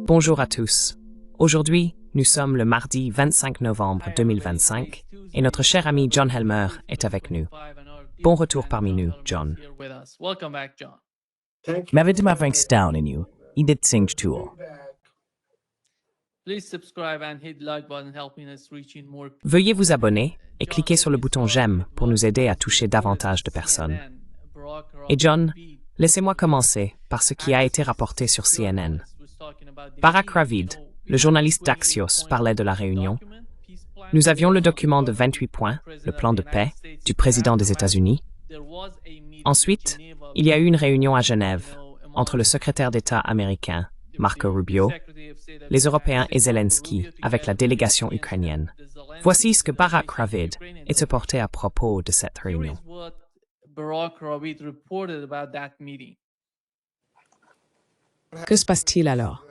Bonjour à tous. Aujourd'hui, nous sommes le mardi 25 novembre 2025 et notre cher ami John Helmer est avec nous. Bon retour parmi nous, John. Meved Mavericks down in you. Edith Singh Tool. Veuillez vous abonner et cliquer sur le bouton j'aime pour nous aider à toucher davantage de personnes. Et John, laissez-moi commencer par ce qui a été rapporté sur CNN. Barak Ravid, le journaliste d'Axios, parlait de la réunion. Nous avions le document de 28 points, le plan de paix, du président des États-Unis. Ensuite, il y a eu une réunion à Genève entre le secrétaire d'État américain, Marco Rubio, les Européens et Zelensky avec la délégation ukrainienne. Voici ce que Barak Ravid est apporté à propos de cette réunion. Que se passe-t-il alors?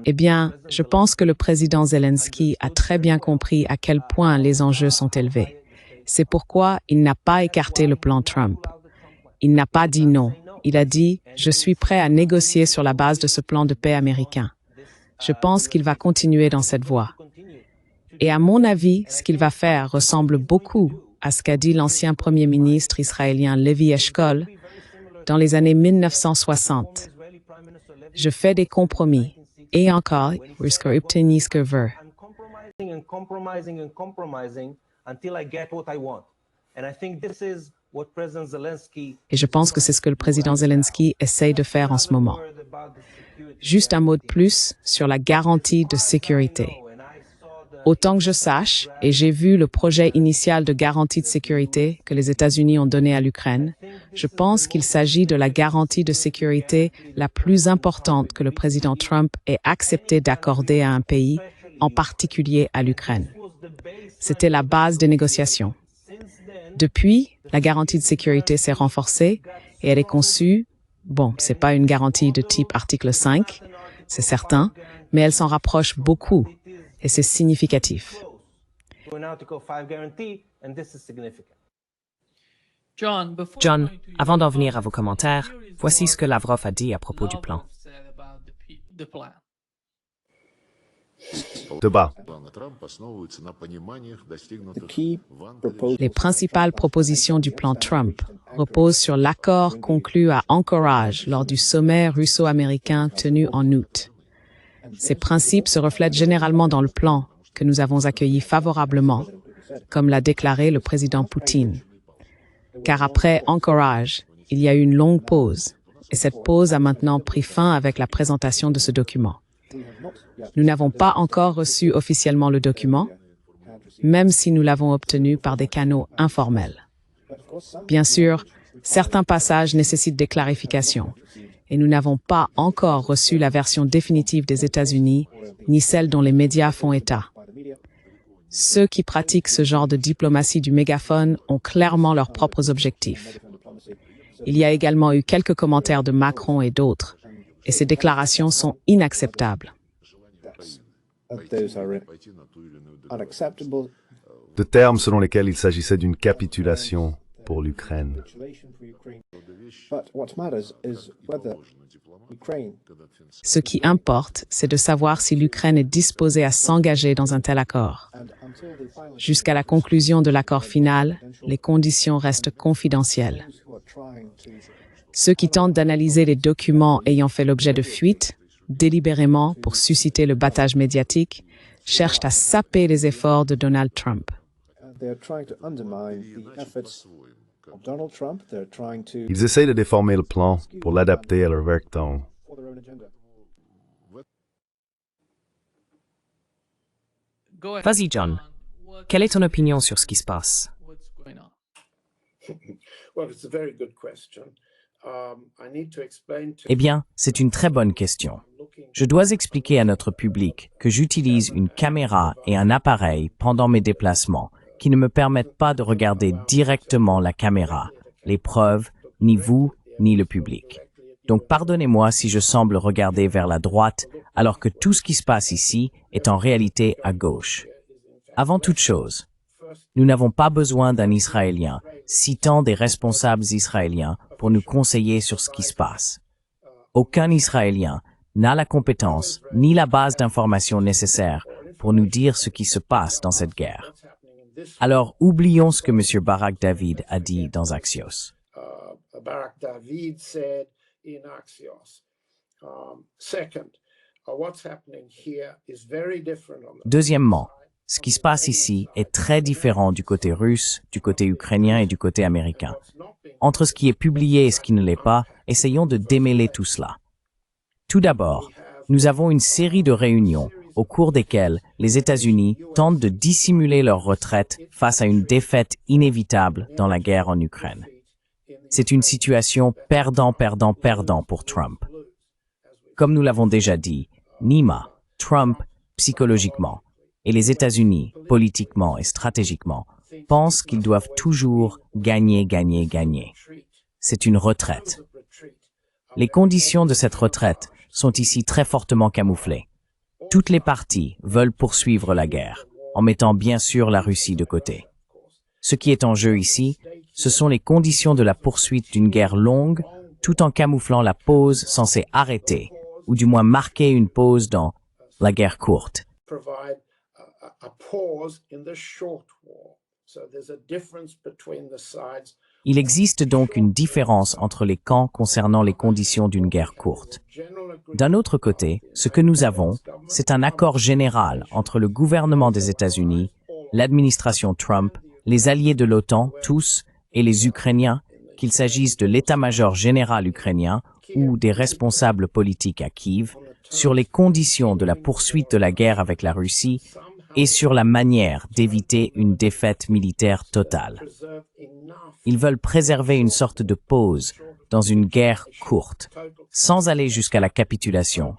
Eh bien, je pense que le président Zelensky a très bien compris à quel point les enjeux sont élevés. C'est pourquoi il n'a pas écarté le plan Trump. Il n'a pas dit non. Il a dit « Je suis prêt à négocier sur la base de ce plan de paix américain ». Je pense qu'il va continuer dans cette voie. Et à mon avis, ce qu'il va faire ressemble beaucoup à ce qu'a dit l'ancien premier ministre israélien Levi Eshkol dans les années 1960. Je fais des compromis. Et encore, et je pense que c'est ce que le président Zelensky essaye de faire en ce moment. Juste un mot de plus sur la garantie de sécurité. Autant que je sache, et j'ai vu le projet initial de garantie de sécurité que les États-Unis ont donné à l'Ukraine, je pense qu'il s'agit de la garantie de sécurité la plus importante que le président Trump ait accepté d'accorder à un pays, en particulier à l'Ukraine. C'était la base des négociations. Depuis, la garantie de sécurité s'est renforcée et elle est conçue, c'est pas une garantie de type article 5, c'est certain, mais elle s'en rapproche beaucoup. Et c'est significatif. John, avant d'en venir à vos commentaires, voici ce que Lavrov a dit à propos du plan. Débat. Les principales propositions du plan Trump reposent sur l'accord conclu à Anchorage lors du sommet russo-américain tenu en août. Ces principes se reflètent généralement dans le plan que nous avons accueilli favorablement, comme l'a déclaré le président Poutine. Car après Anchorage, il y a eu une longue pause, et cette pause a maintenant pris fin avec la présentation de ce document. Nous n'avons pas encore reçu officiellement le document, même si nous l'avons obtenu par des canaux informels. Bien sûr, certains passages nécessitent des clarifications, et nous n'avons pas encore reçu la version définitive des États-Unis, ni celle dont les médias font état. Ceux qui pratiquent ce genre de diplomatie du mégaphone ont clairement leurs propres objectifs. Il y a également eu quelques commentaires de Macron et d'autres, et ces déclarations sont inacceptables. De termes selon lesquels il s'agissait d'une capitulation pour l'Ukraine. Ce qui importe, c'est de savoir si l'Ukraine est disposée à s'engager dans un tel accord. Jusqu'à la conclusion de l'accord final, les conditions restent confidentielles. Ceux qui tentent d'analyser les documents ayant fait l'objet de fuites, délibérément pour susciter le battage médiatique, cherchent à saper les efforts de Donald Trump. Ils essayent de déformer le plan pour l'adapter à leur version. Vas-y, John. Quelle est ton opinion sur ce qui se passe? Eh bien, c'est une très bonne question. Je dois expliquer à notre public que j'utilise une caméra et un appareil pendant mes déplacements qui ne me permettent pas de regarder directement la caméra, les preuves, ni vous, ni le public. Donc pardonnez-moi si je semble regarder vers la droite alors que tout ce qui se passe ici est en réalité à gauche. Avant toute chose, nous n'avons pas besoin d'un Israélien citant des responsables israéliens pour nous conseiller sur ce qui se passe. Aucun Israélien n'a la compétence ni la base d'information nécessaire pour nous dire ce qui se passe dans cette guerre. Alors, oublions ce que M. Barak David a dit dans Axios. Barak David said in Axios. Second, what's happening here is very different on the Deuxièmement, ce qui se passe ici est très différent du côté russe, du côté ukrainien et du côté américain. Entre ce qui est publié et ce qui ne l'est pas, essayons de démêler tout cela. Tout d'abord, nous avons une série de réunions au cours desquelles les États-Unis tentent de dissimuler leur retraite face à une défaite inévitable dans la guerre en Ukraine. C'est une situation perdant-perdant-perdant pour Trump. Comme nous l'avons déjà dit, Nima, Trump, psychologiquement, et les États-Unis, politiquement et stratégiquement, pensent qu'ils doivent toujours gagner. C'est une retraite. Les conditions de cette retraite sont ici très fortement camouflées. Toutes les parties veulent poursuivre la guerre, en mettant bien sûr la Russie de côté. Ce qui est en jeu ici, ce sont les conditions de la poursuite d'une guerre longue, tout en camouflant la pause censée arrêter, ou du moins marquer une pause dans la guerre courte. Il existe donc une différence entre les camps concernant les conditions d'une guerre courte. D'un autre côté, ce que nous avons, c'est un accord général entre le gouvernement des États-Unis, l'administration Trump, les alliés de l'OTAN, tous, et les Ukrainiens, qu'il s'agisse de l'état-major général ukrainien ou des responsables politiques à Kiev, sur les conditions de la poursuite de la guerre avec la Russie et sur la manière d'éviter une défaite militaire totale. Ils veulent préserver une sorte de pause dans une guerre courte, sans aller jusqu'à la capitulation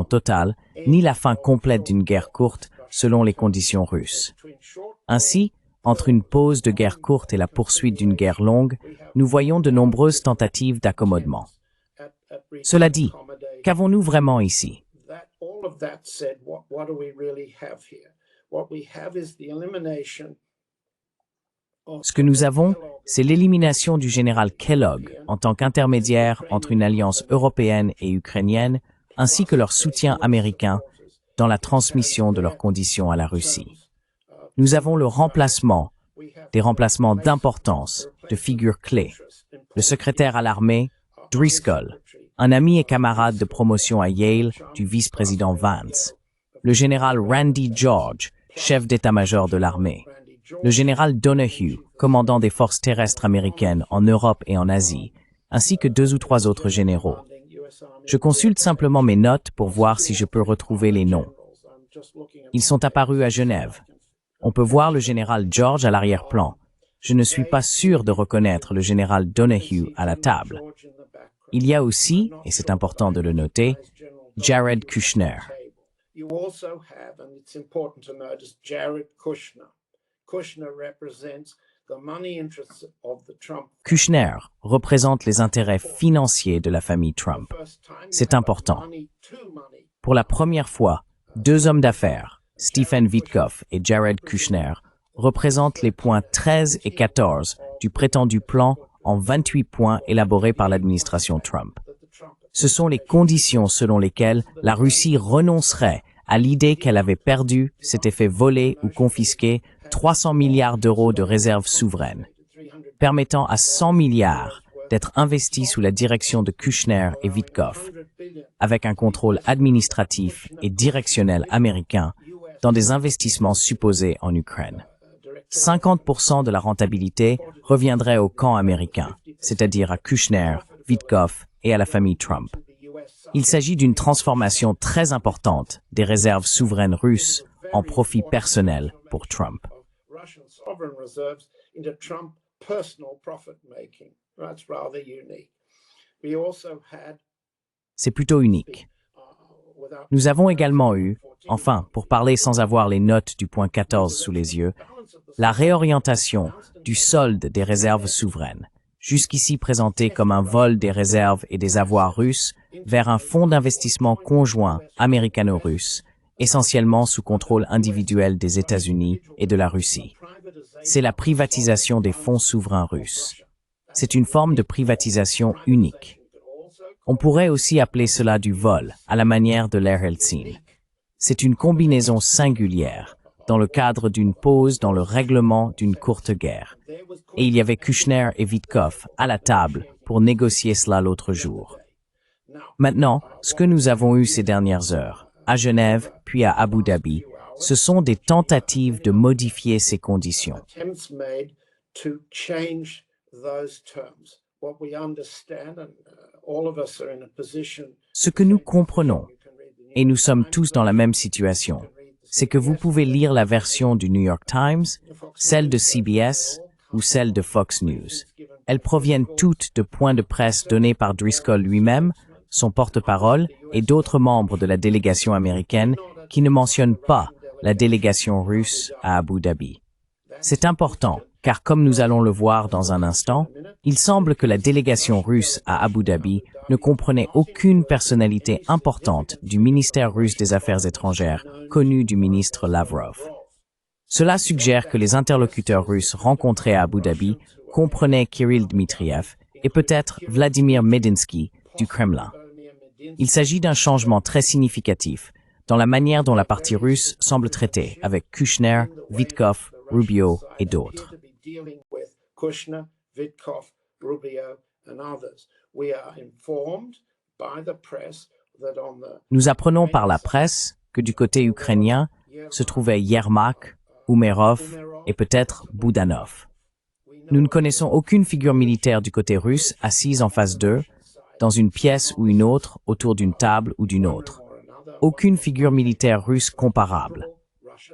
totale, ni la fin complète d'une guerre courte selon les conditions russes. Ainsi, entre une pause de guerre courte et la poursuite d'une guerre longue, nous voyons de nombreuses tentatives d'accommodement. Cela dit, qu'avons-nous vraiment ici? Ce que nous avons, c'est l'élimination du général Kellogg en tant qu'intermédiaire entre une alliance européenne et ukrainienne, ainsi que leur soutien américain dans la transmission de leurs conditions à la Russie. Nous avons des remplacements d'importance, de figures clés. Le secrétaire à l'armée, Driscoll, un ami et camarade de promotion à Yale du vice-président Vance. Le général Randy George, chef d'état-major de l'armée. Le général Donahue, commandant des forces terrestres américaines en Europe et en Asie, ainsi que 2 ou 3 autres généraux. Je consulte simplement mes notes pour voir si je peux retrouver les noms. Ils sont apparus à Genève. On peut voir le général George à l'arrière-plan. Je ne suis pas sûr de reconnaître le général Donahue à la table. Il y a aussi, et c'est important de le noter, Jared Kushner. Kushner représente les intérêts financiers de la famille Trump. C'est important. Pour la première fois, 2 hommes d'affaires, Stephen Witkoff et Jared Kushner, représentent les points 13 et 14 du prétendu plan en 28 points élaborés par l'administration Trump. Ce sont les conditions selon lesquelles la Russie renoncerait à l'idée qu'elle avait perdu, s'était fait voler ou confisquer 300 milliards d'euros de réserves souveraines, permettant à 100 milliards d'être investis sous la direction de Kushner et Witkoff, avec un contrôle administratif et directionnel américain dans des investissements supposés en Ukraine. 50% de la rentabilité reviendrait au camp américain, c'est-à-dire à Kushner, Witkoff et à la famille Trump. Il s'agit d'une transformation très importante des réserves souveraines russes en profit personnel pour Trump. C'est plutôt unique. Nous avons également eu, enfin, pour parler sans avoir les notes du point 14 sous les yeux, la réorientation du solde des réserves souveraines, jusqu'ici présenté comme un vol des réserves et des avoirs russes, vers un fonds d'investissement conjoint américano-russe, essentiellement sous contrôle individuel des États-Unis et de la Russie. c'est la privatisation des fonds souverains russes. C'est une forme de privatisation unique. On pourrait aussi appeler cela du vol, à la manière de l'Air Helsin. C'est une combinaison singulière, dans le cadre d'une pause dans le règlement d'une courte guerre. Et il y avait Kushner et Vitkov à la table pour négocier cela l'autre jour. Maintenant, ce que nous avons eu ces dernières heures, à Genève puis à Abu Dhabi, ce sont des tentatives de modifier ces conditions. Ce que nous comprenons, et nous sommes tous dans la même situation, c'est que vous pouvez lire la version du New York Times, celle de CBS ou celle de Fox News. Elles proviennent toutes de points de presse donnés par Driscoll lui-même, son porte-parole et d'autres membres de la délégation américaine qui ne mentionnent pas la délégation russe à Abu Dhabi. C'est important, car comme nous allons le voir dans un instant, il semble que la délégation russe à Abu Dhabi ne comprenait aucune personnalité importante du ministère russe des Affaires étrangères, connu du ministre Lavrov. Cela suggère que les interlocuteurs russes rencontrés à Abu Dhabi comprenaient Kirill Dmitriev et peut-être Vladimir Medinsky du Kremlin. Il s'agit d'un changement très significatif dans la manière dont la partie russe semble traiter avec Kushner, Vitkov, Rubio et d'autres. Nous apprenons par la presse que du côté ukrainien se trouvaient Yermak, Umerov et peut-être Boudanov. Nous ne connaissons aucune figure militaire du côté russe assise en face d'eux, dans une pièce ou une autre, autour d'une table ou d'une autre. Aucune figure militaire russe comparable.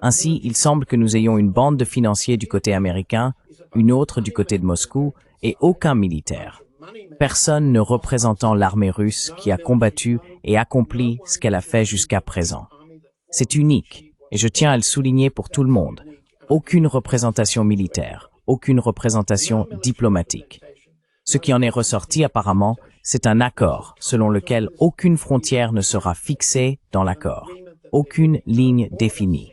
Ainsi, il semble que nous ayons une bande de financiers du côté américain, une autre du côté de Moscou, et aucun militaire. Personne ne représentant l'armée russe qui a combattu et accompli ce qu'elle a fait jusqu'à présent. C'est unique, et je tiens à le souligner pour tout le monde. Aucune représentation militaire, aucune représentation diplomatique. Ce qui en est ressorti apparemment, c'est un accord selon lequel aucune frontière ne sera fixée dans l'accord, aucune ligne définie.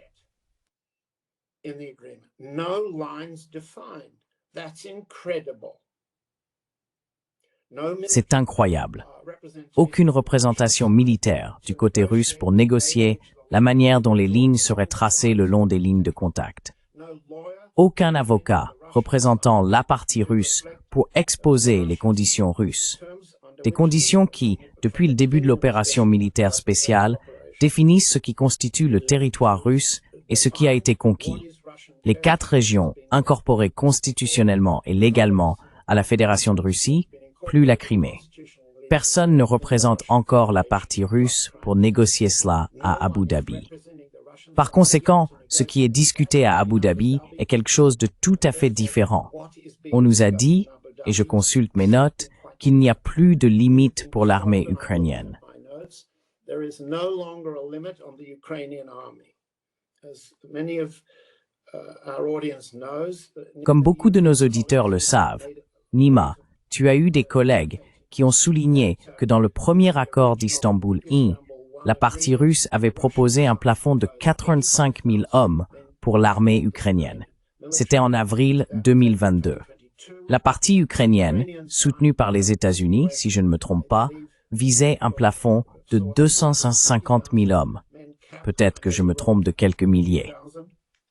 C'est incroyable. Aucune représentation militaire du côté russe pour négocier la manière dont les lignes seraient tracées le long des lignes de contact. Aucun avocat représentant la partie russe pour exposer les conditions russes. Des conditions qui, depuis le début de l'opération militaire spéciale, définissent ce qui constitue le territoire russe et ce qui a été conquis. Les 4 régions incorporées constitutionnellement et légalement à la Fédération de Russie, plus la Crimée. Personne ne représente encore la partie russe pour négocier cela à Abu Dhabi. Par conséquent, ce qui est discuté à Abu Dhabi est quelque chose de tout à fait différent. On nous a dit, et je consulte mes notes, qu'il n'y a plus de limite pour l'armée ukrainienne. Comme beaucoup de nos auditeurs le savent, Nima, tu as eu des collègues qui ont souligné que dans le premier accord d'Istanbul I, la partie russe avait proposé un plafond de 85 000 hommes pour l'armée ukrainienne. C'était en avril 2022. La partie ukrainienne, soutenue par les États-Unis, si je ne me trompe pas, visait un plafond de 250 000 hommes. Peut-être que je me trompe de quelques milliers.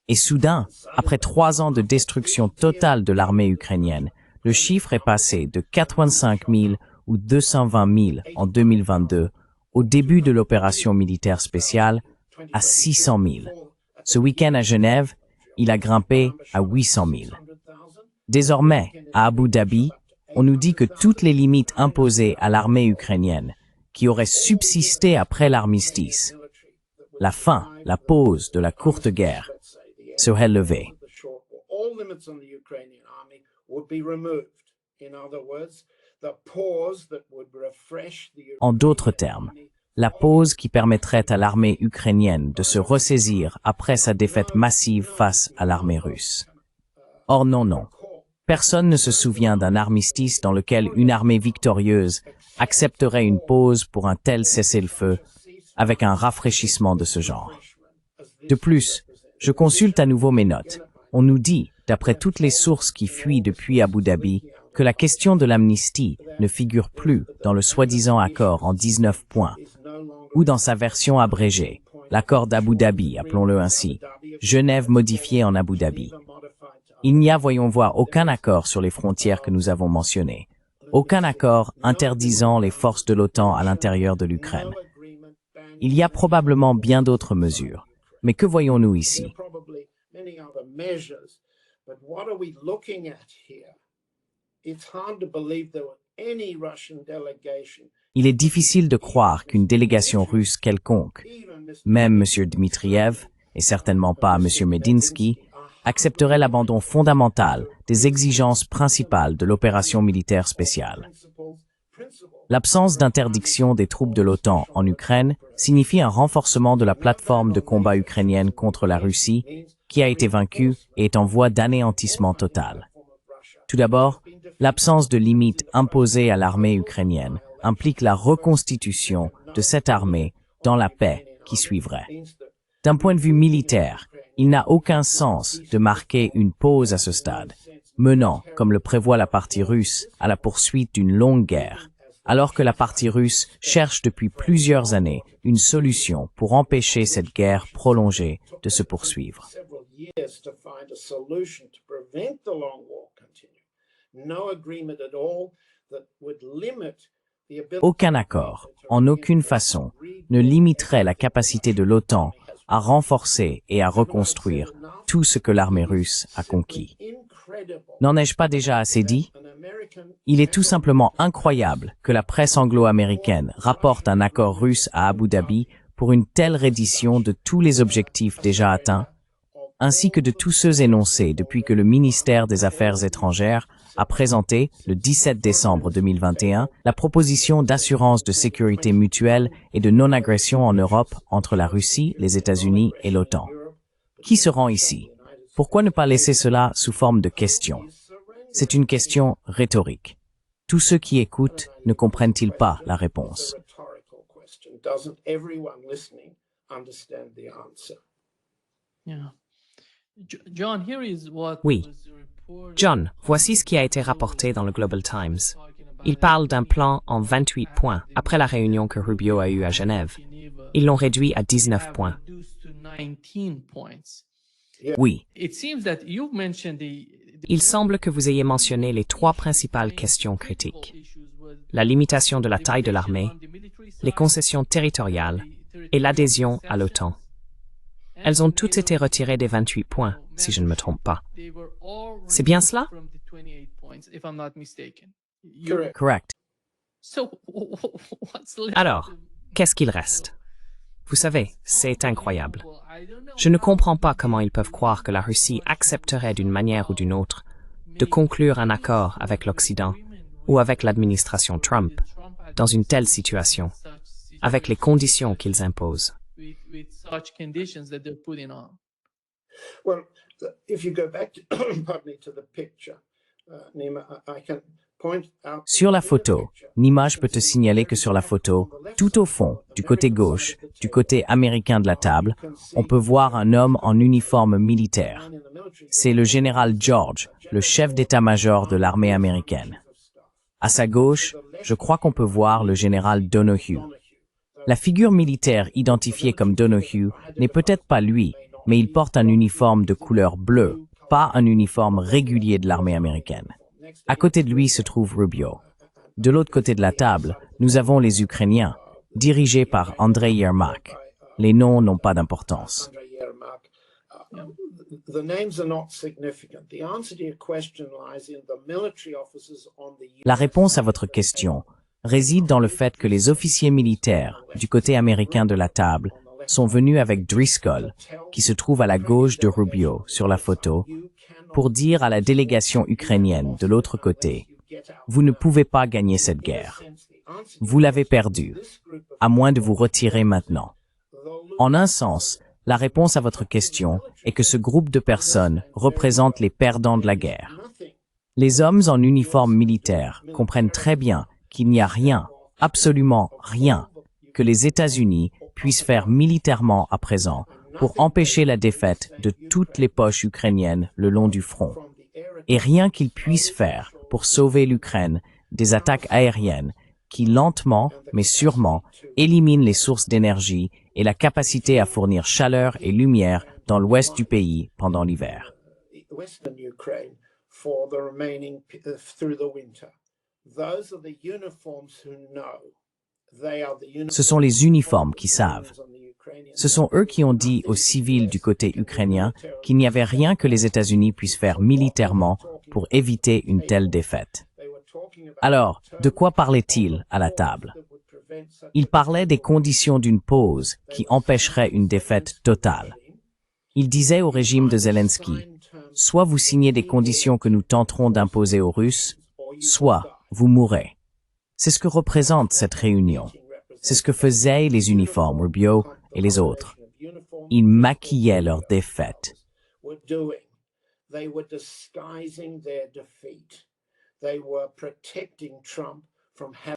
Et soudain, après 3 ans de destruction totale de l'armée ukrainienne, le chiffre est passé de 85 000 ou 220 000 en 2022, au début de l'opération militaire spéciale, à 600 000. Ce week-end à Genève, il a grimpé à 800 000. Désormais, à Abu Dhabi, on nous dit que toutes les limites imposées à l'armée ukrainienne, qui auraient subsisté après l'armistice, la fin, la pause de la courte guerre, seraient levées. En d'autres termes, la pause qui permettrait à l'armée ukrainienne de se ressaisir après sa défaite massive face à l'armée russe. Or non. Personne ne se souvient d'un armistice dans lequel une armée victorieuse accepterait une pause pour un tel cessez-le-feu avec un rafraîchissement de ce genre. De plus, je consulte à nouveau mes notes. On nous dit d'après toutes les sources qui fuient depuis Abu Dhabi, que la question de l'amnistie ne figure plus dans le soi-disant accord en 19 points, ou dans sa version abrégée, l'accord d'Abu Dhabi, appelons-le ainsi, Genève modifiée en Abu Dhabi. Il n'y a, voyons voir, aucun accord sur les frontières que nous avons mentionnées, aucun accord interdisant les forces de l'OTAN à l'intérieur de l'Ukraine. Il y a probablement bien d'autres mesures, mais que voyons-nous ici? Il est difficile de croire qu'une délégation russe quelconque, même M. Dmitriev, et certainement pas M. Medinsky, accepterait l'abandon fondamental des exigences principales de l'opération militaire spéciale. L'absence d'interdiction des troupes de l'OTAN en Ukraine signifie un renforcement de la plateforme de combat ukrainienne contre la Russie, qui a été vaincue et est en voie d'anéantissement total. Tout d'abord, l'absence de limites imposées à l'armée ukrainienne implique la reconstitution de cette armée dans la paix qui suivrait. D'un point de vue militaire, il n'a aucun sens de marquer une pause à ce stade, menant, comme le prévoit la partie russe, à la poursuite d'une longue guerre, alors que la partie russe cherche depuis plusieurs années une solution pour empêcher cette guerre prolongée de se poursuivre. Aucun accord, en aucune façon, ne limiterait la capacité de l'OTAN à renforcer et à reconstruire tout ce que l'armée russe a conquis. N'en ai-je pas déjà assez dit? Il est tout simplement incroyable que la presse anglo-américaine rapporte un accord russe à Abu Dhabi pour une telle reddition de tous les objectifs déjà atteints, ainsi que de tous ceux énoncés depuis que le ministère des Affaires étrangères a présenté, le 17 décembre 2021, la proposition d'assurance de sécurité mutuelle et de non-agression en Europe entre la Russie, les États-Unis et l'OTAN. Qui se rend ici? Pourquoi ne pas laisser cela sous forme de question? C'est une question rhétorique. Tous ceux qui écoutent ne comprennent-ils pas la réponse? Oui. John, voici ce qui a été rapporté dans le Global Times. Il parle d'un plan en 28 points après la réunion que Rubio a eue à Genève. Ils l'ont réduit à 19 points. Oui. Il semble que vous ayez mentionné les trois principales questions critiques. La limitation de la taille de l'armée, les concessions territoriales et l'adhésion à l'OTAN. Elles ont toutes été retirées des 28 points, si je ne me trompe pas. C'est bien cela? Correct. Alors, qu'est-ce qu'il reste? Vous savez, c'est incroyable. Je ne comprends pas comment ils peuvent croire que la Russie accepterait d'une manière ou d'une autre de conclure un accord avec l'Occident ou avec l'administration Trump dans une telle situation, avec les conditions qu'ils imposent. Well, if you go back to the picture, Nima, I can point out. Sur la photo, Nima, je peux te signaler que sur la photo, tout au fond, du côté gauche, du côté américain de la table, on peut voir un homme en uniforme militaire. C'est le général George, le chef d'état-major de l'armée américaine. À sa gauche, je crois qu'on peut voir le général Donohue. La figure militaire identifiée comme Donohue n'est peut-être pas lui, mais il porte un uniforme de couleur bleue, pas un uniforme régulier de l'armée américaine. À côté de lui se trouve Rubio. De l'autre côté de la table, nous avons les Ukrainiens, dirigés par Andrei Yermak. Les noms n'ont pas d'importance. La réponse à votre question réside dans le fait que les officiers militaires du côté américain de la table sont venus avec Driscoll, qui se trouve à la gauche de Rubio sur la photo, pour dire à la délégation ukrainienne de l'autre côté, « Vous ne pouvez pas gagner cette guerre. Vous l'avez perdue, à moins de vous retirer maintenant. » En un sens, la réponse à votre question est que ce groupe de personnes représente les perdants de la guerre. Les hommes en uniforme militaire comprennent très bien qu'il n'y a rien, absolument rien, que les États-Unis puissent faire militairement à présent pour empêcher la défaite de toutes les poches ukrainiennes le long du front. Et rien qu'ils puissent faire pour sauver l'Ukraine des attaques aériennes qui lentement, mais sûrement, éliminent les sources d'énergie et la capacité à fournir chaleur et lumière dans l'ouest du pays pendant l'hiver. Ce sont les uniformes qui savent. Ce sont eux qui ont dit aux civils du côté ukrainien qu'il n'y avait rien que les États-Unis puissent faire militairement pour éviter une telle défaite. Alors, de quoi parlait-il à la table? Il parlait des conditions d'une pause qui empêcherait une défaite totale. Il disait au régime de Zelensky, soit vous signez des conditions que nous tenterons d'imposer aux Russes, soit vous mourrez. C'est ce que représente cette réunion. C'est ce que faisaient les uniformes, Rubio et les autres. Ils maquillaient leur défaite.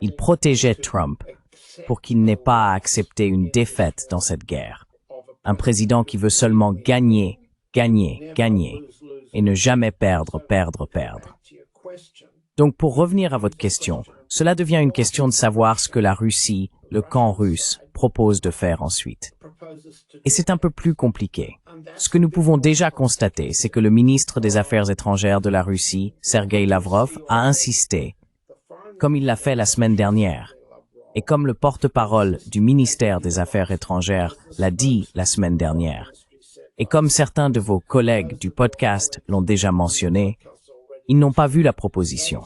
Ils protégeaient Trump pour qu'il n'ait pas à accepter une défaite dans cette guerre. Un président qui veut seulement gagner, gagner, gagner, et ne jamais perdre, perdre, perdre. Donc pour revenir à votre question, cela devient une question de savoir ce que la Russie, le camp russe, propose de faire ensuite. Et c'est un peu plus compliqué. Ce que nous pouvons déjà constater, c'est que le ministre des Affaires étrangères de la Russie, Sergei Lavrov, a insisté, comme il l'a fait la semaine dernière, et comme le porte-parole du ministère des Affaires étrangères l'a dit la semaine dernière, et comme certains de vos collègues du podcast l'ont déjà mentionné, ils n'ont pas vu la proposition.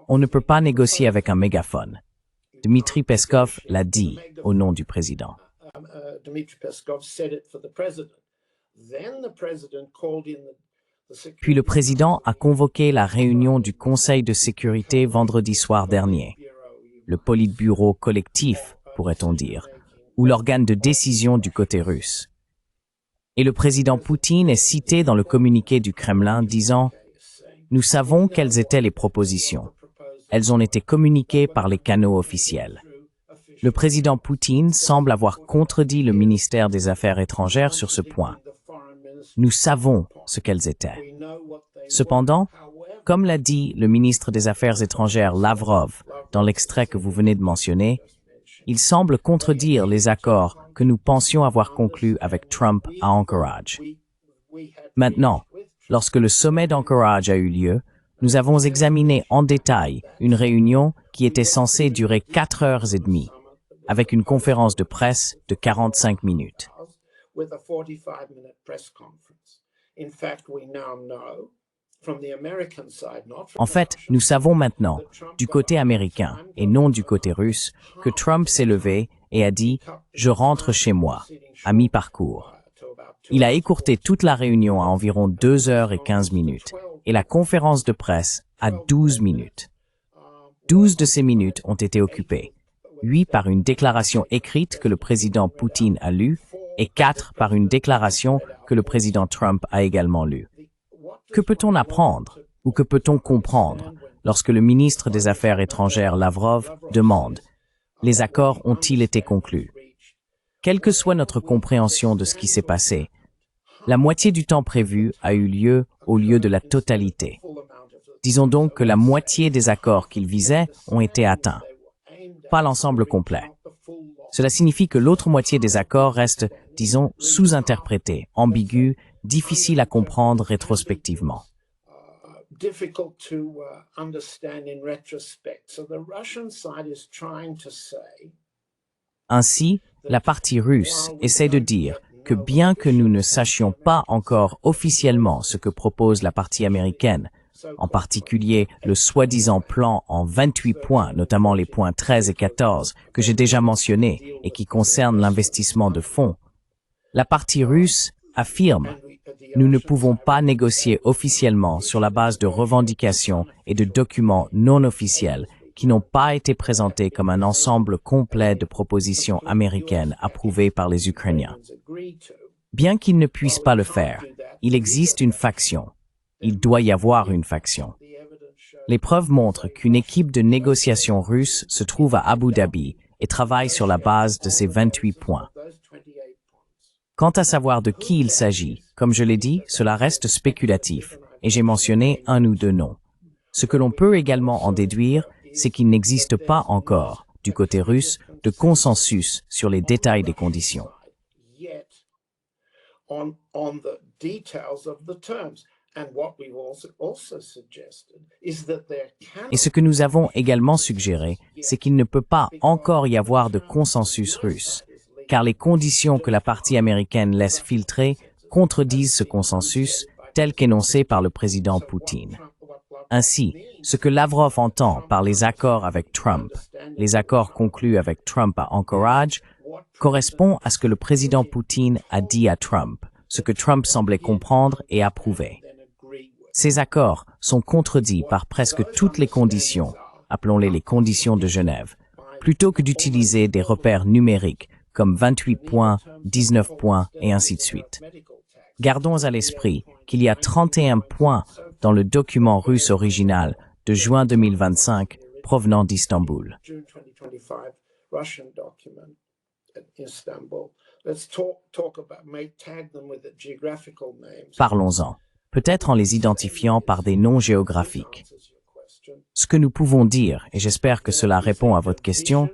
On ne peut pas négocier avec un mégaphone. Dmitri Peskov l'a dit au nom du président. Puis le président a convoqué la réunion du Conseil de sécurité vendredi soir dernier, le Politburo collectif, pourrait-on dire, ou l'organe de décision du côté russe. Et le président Poutine est cité dans le communiqué du Kremlin disant « Nous savons quelles étaient les propositions. Elles ont été communiquées par les canaux officiels. » Le président Poutine semble avoir contredit le ministère des Affaires étrangères sur ce point. Nous savons ce qu'elles étaient. Cependant, comme l'a dit le ministre des Affaires étrangères Lavrov dans l'extrait que vous venez de mentionner, il semble contredire les accords que nous pensions avoir conclus avec Trump à Anchorage. Maintenant, lorsque le sommet d'Anchorage a eu lieu, nous avons examiné en détail une réunion qui était censée durer 4 heures et demie, avec une conférence de presse de 45 minutes. En fait, nous savons maintenant, du côté américain et non du côté russe, que Trump s'est levé et a dit « Je rentre chez moi » à mi-parcours. Il a écourté toute la réunion à environ 2 heures et 15 minutes et la conférence de presse à 12 minutes. 12 de ces minutes ont été occupées, 8 par une déclaration écrite que le président Poutine a lue et 4 par une déclaration que le président Trump a également lue. Que peut-on apprendre ou que peut-on comprendre lorsque le ministre des Affaires étrangères Lavrov demande « Les accords ont-ils été conclus ?» Quelle que soit notre compréhension de ce qui s'est passé, la moitié du temps prévu a eu lieu au lieu de la totalité. Disons donc que la moitié des accords qu'il visait ont été atteints, pas l'ensemble complet. Cela signifie que l'autre moitié des accords reste, disons, sous-interprétée, ambiguë, difficile à comprendre rétrospectivement. Ainsi, la partie russe essaie de dire que bien que nous ne sachions pas encore officiellement ce que propose la partie américaine, en particulier le soi-disant plan en 28 points, notamment les points 13 et 14 que j'ai déjà mentionnés et qui concernent l'investissement de fonds, la partie russe affirme « Nous ne pouvons pas négocier officiellement sur la base de revendications et de documents non officiels qui n'ont pas été présentés comme un ensemble complet de propositions américaines approuvées par les Ukrainiens. » Bien qu'ils ne puissent pas le faire, il existe une faction. Il doit y avoir une faction. Les preuves montrent qu'une équipe de négociation russe se trouve à Abu Dhabi et travaille sur la base de ces 28 points. Quant à savoir de qui il s'agit, comme je l'ai dit, cela reste spéculatif, et j'ai mentionné un ou deux noms. Ce que l'on peut également en déduire, c'est qu'il n'existe pas encore, du côté russe, de consensus sur les détails des conditions. Et ce que nous avons également suggéré, c'est qu'il ne peut pas encore y avoir de consensus russe, car les conditions que la partie américaine laisse filtrer contredisent ce consensus tel qu'énoncé par le président Poutine. Ainsi, ce que Lavrov entend par les accords avec Trump, les accords conclus avec Trump à Anchorage, correspond à ce que le président Poutine a dit à Trump, ce que Trump semblait comprendre et approuver. Ces accords sont contredits par presque toutes les conditions, appelons-les les conditions de Genève, plutôt que d'utiliser des repères numériques comme 28 points, 19 points et ainsi de suite. Gardons à l'esprit qu'il y a 31 points dans le document russe original de juin 2025 provenant d'Istanbul. Parlons-en, peut-être en les identifiant par des noms géographiques. Ce que nous pouvons dire, et j'espère que cela répond à votre question,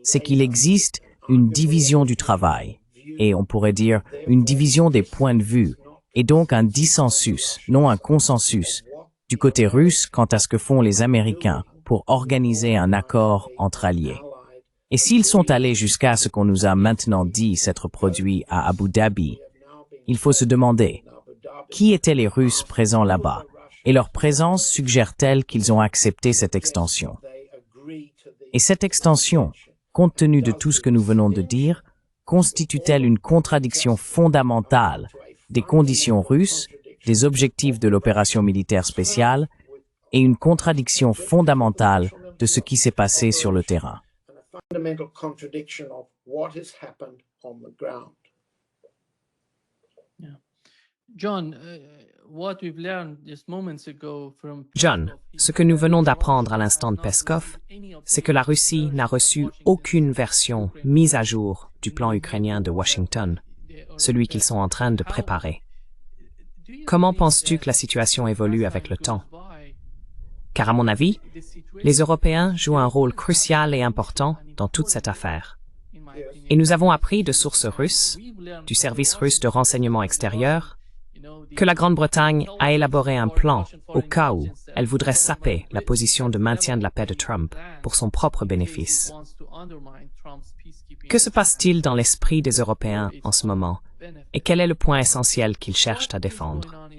c'est qu'il existe une division du travail, et on pourrait dire une division des points de vue, et donc un dissensus, non un consensus, du côté russe quant à ce que font les Américains pour organiser un accord entre alliés. Et s'ils sont allés jusqu'à ce qu'on nous a maintenant dit s'être produit à Abu Dhabi, il faut se demander, qui étaient les Russes présents là-bas, et leur présence suggère-t-elle qu'ils ont accepté cette extension? Et cette extension, compte tenu de tout ce que nous venons de dire, constitue-t-elle une contradiction fondamentale des conditions russes, des objectifs de l'opération militaire spéciale et une contradiction fondamentale de ce qui s'est passé sur le terrain? John, ce que nous venons d'apprendre à l'instant de Peskov, c'est que la Russie n'a reçu aucune version mise à jour du plan ukrainien de Washington, celui qu'ils sont en train de préparer. Comment penses-tu que la situation évolue avec le temps? Car à mon avis, les Européens jouent un rôle crucial et important dans toute cette affaire. Et nous avons appris de sources russes, du service russe de renseignement extérieur, que la Grande-Bretagne a élaboré un plan au cas où elle voudrait saper la position de maintien de la paix de Trump pour son propre bénéfice. Que se passe-t-il dans l'esprit des Européens en ce moment et quel est le point essentiel qu'ils cherchent à défendre?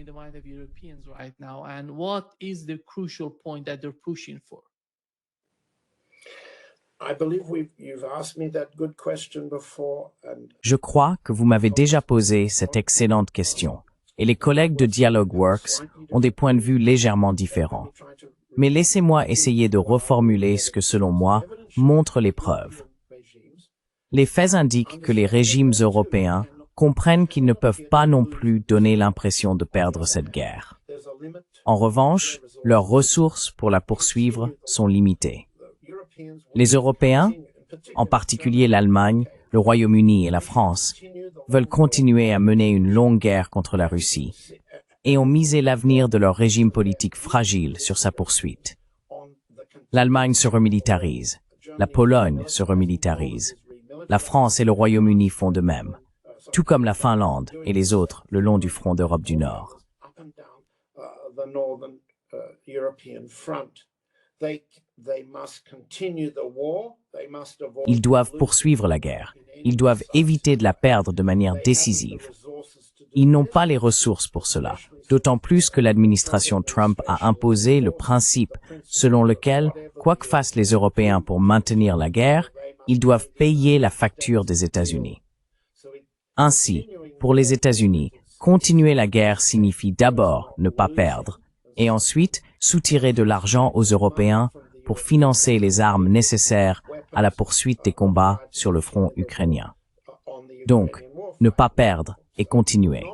Je crois que vous m'avez déjà posé cette excellente question, et les collègues de Dialogue Works ont des points de vue légèrement différents. Mais laissez-moi essayer de reformuler ce que, selon moi, montrent les preuves. Les faits indiquent que les régimes européens comprennent qu'ils ne peuvent pas non plus donner l'impression de perdre cette guerre. En revanche, leurs ressources pour la poursuivre sont limitées. Les Européens, en particulier l'Allemagne, le Royaume-Uni et la France, veulent continuer à mener une longue guerre contre la Russie et ont misé l'avenir de leur régime politique fragile sur sa poursuite. L'Allemagne se remilitarise, la Pologne se remilitarise, la France et le Royaume-Uni font de même, tout comme la Finlande et les autres le long du front d'Europe du Nord. Ils doivent poursuivre la guerre. Ils doivent éviter de la perdre de manière décisive. Ils n'ont pas les ressources pour cela, d'autant plus que l'administration Trump a imposé le principe selon lequel, quoi que fassent les Européens pour maintenir la guerre, ils doivent payer la facture des États-Unis. Ainsi, pour les États-Unis, continuer la guerre signifie d'abord ne pas perdre, et ensuite soutirer de l'argent aux Européens pour financer les armes nécessaires à la poursuite des combats sur le front ukrainien. Donc, ne pas perdre et continuer.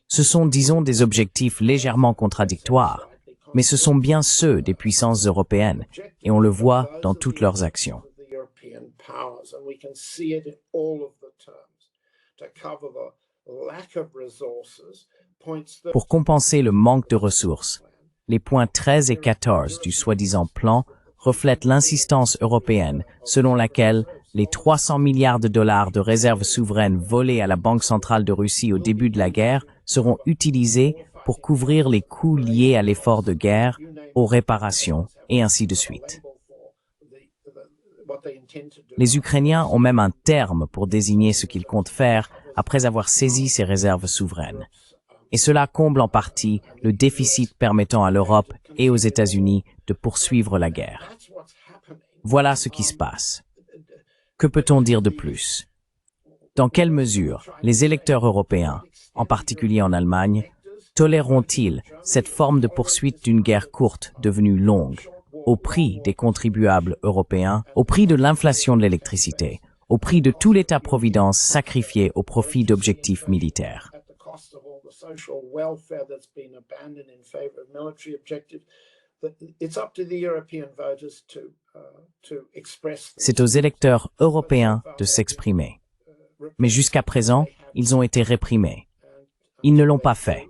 Ce sont, disons, des objectifs légèrement contradictoires, mais ce sont bien ceux des puissances européennes, et on le voit dans toutes leurs actions. Pour compenser le manque de ressources, les points 13 et 14 du soi-disant plan reflètent l'insistance européenne selon laquelle les 300 milliards de dollars de réserves souveraines volées à la Banque centrale de Russie au début de la guerre seront utilisés pour couvrir les coûts liés à l'effort de guerre, aux réparations, et ainsi de suite. Les Ukrainiens ont même un terme pour désigner ce qu'ils comptent faire après avoir saisi ces réserves souveraines. Et cela comble en partie le déficit permettant à l'Europe et aux États-Unis de poursuivre la guerre. Voilà ce qui se passe. Que peut-on dire de plus? Dans quelle mesure les électeurs européens, en particulier en Allemagne, toléreront-ils cette forme de poursuite d'une guerre courte devenue longue, au prix des contribuables européens, au prix de l'inflation de l'électricité, au prix de tout l'État-providence sacrifié au profit d'objectifs militaires? C'est aux électeurs européens de s'exprimer. Mais jusqu'à présent, ils ont été réprimés. Ils ne l'ont pas fait.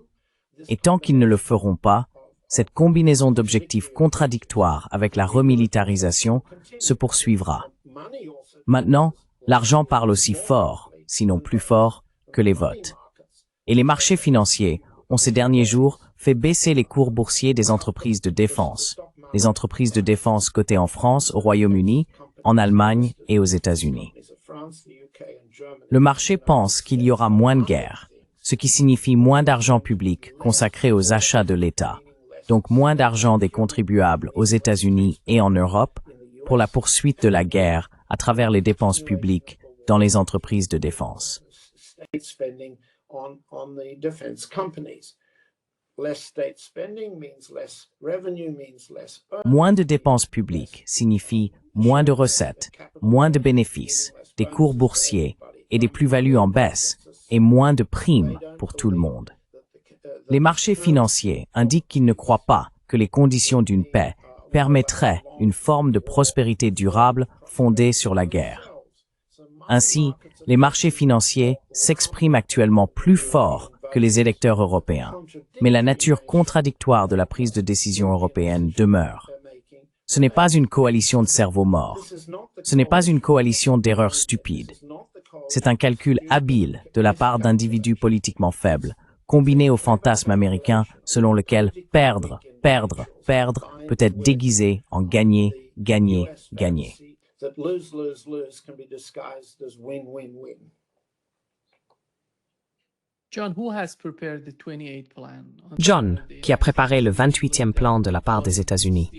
Et tant qu'ils ne le feront pas, cette combinaison d'objectifs contradictoires avec la remilitarisation se poursuivra. Maintenant, l'argent parle aussi fort, sinon plus fort, que les votes. Et les marchés financiers ont ces derniers jours fait baisser les cours boursiers des entreprises de défense, les entreprises de défense cotées en France, au Royaume-Uni, en Allemagne et aux États-Unis. Le marché pense qu'il y aura moins de guerre, ce qui signifie moins d'argent public consacré aux achats de l'État, donc moins d'argent des contribuables aux États-Unis et en Europe pour la poursuite de la guerre à travers les dépenses publiques dans les entreprises de défense. Moins de dépenses publiques signifie moins de recettes, moins de bénéfices, des cours boursiers et des plus-values en baisse, et moins de primes pour tout le monde. Les marchés financiers indiquent qu'ils ne croient pas que les conditions d'une paix permettraient une forme de prospérité durable fondée sur la guerre. Ainsi, les marchés financiers s'expriment actuellement plus fort que les électeurs européens, mais la nature contradictoire de la prise de décision européenne demeure. Ce n'est pas une coalition de cerveaux morts. Ce n'est pas une coalition d'erreurs stupides. C'est un calcul habile de la part d'individus politiquement faibles, combiné au fantasme américain selon lequel perdre peut être déguisé en gagner. John, qui a préparé le 28e plan de la part des États-Unis.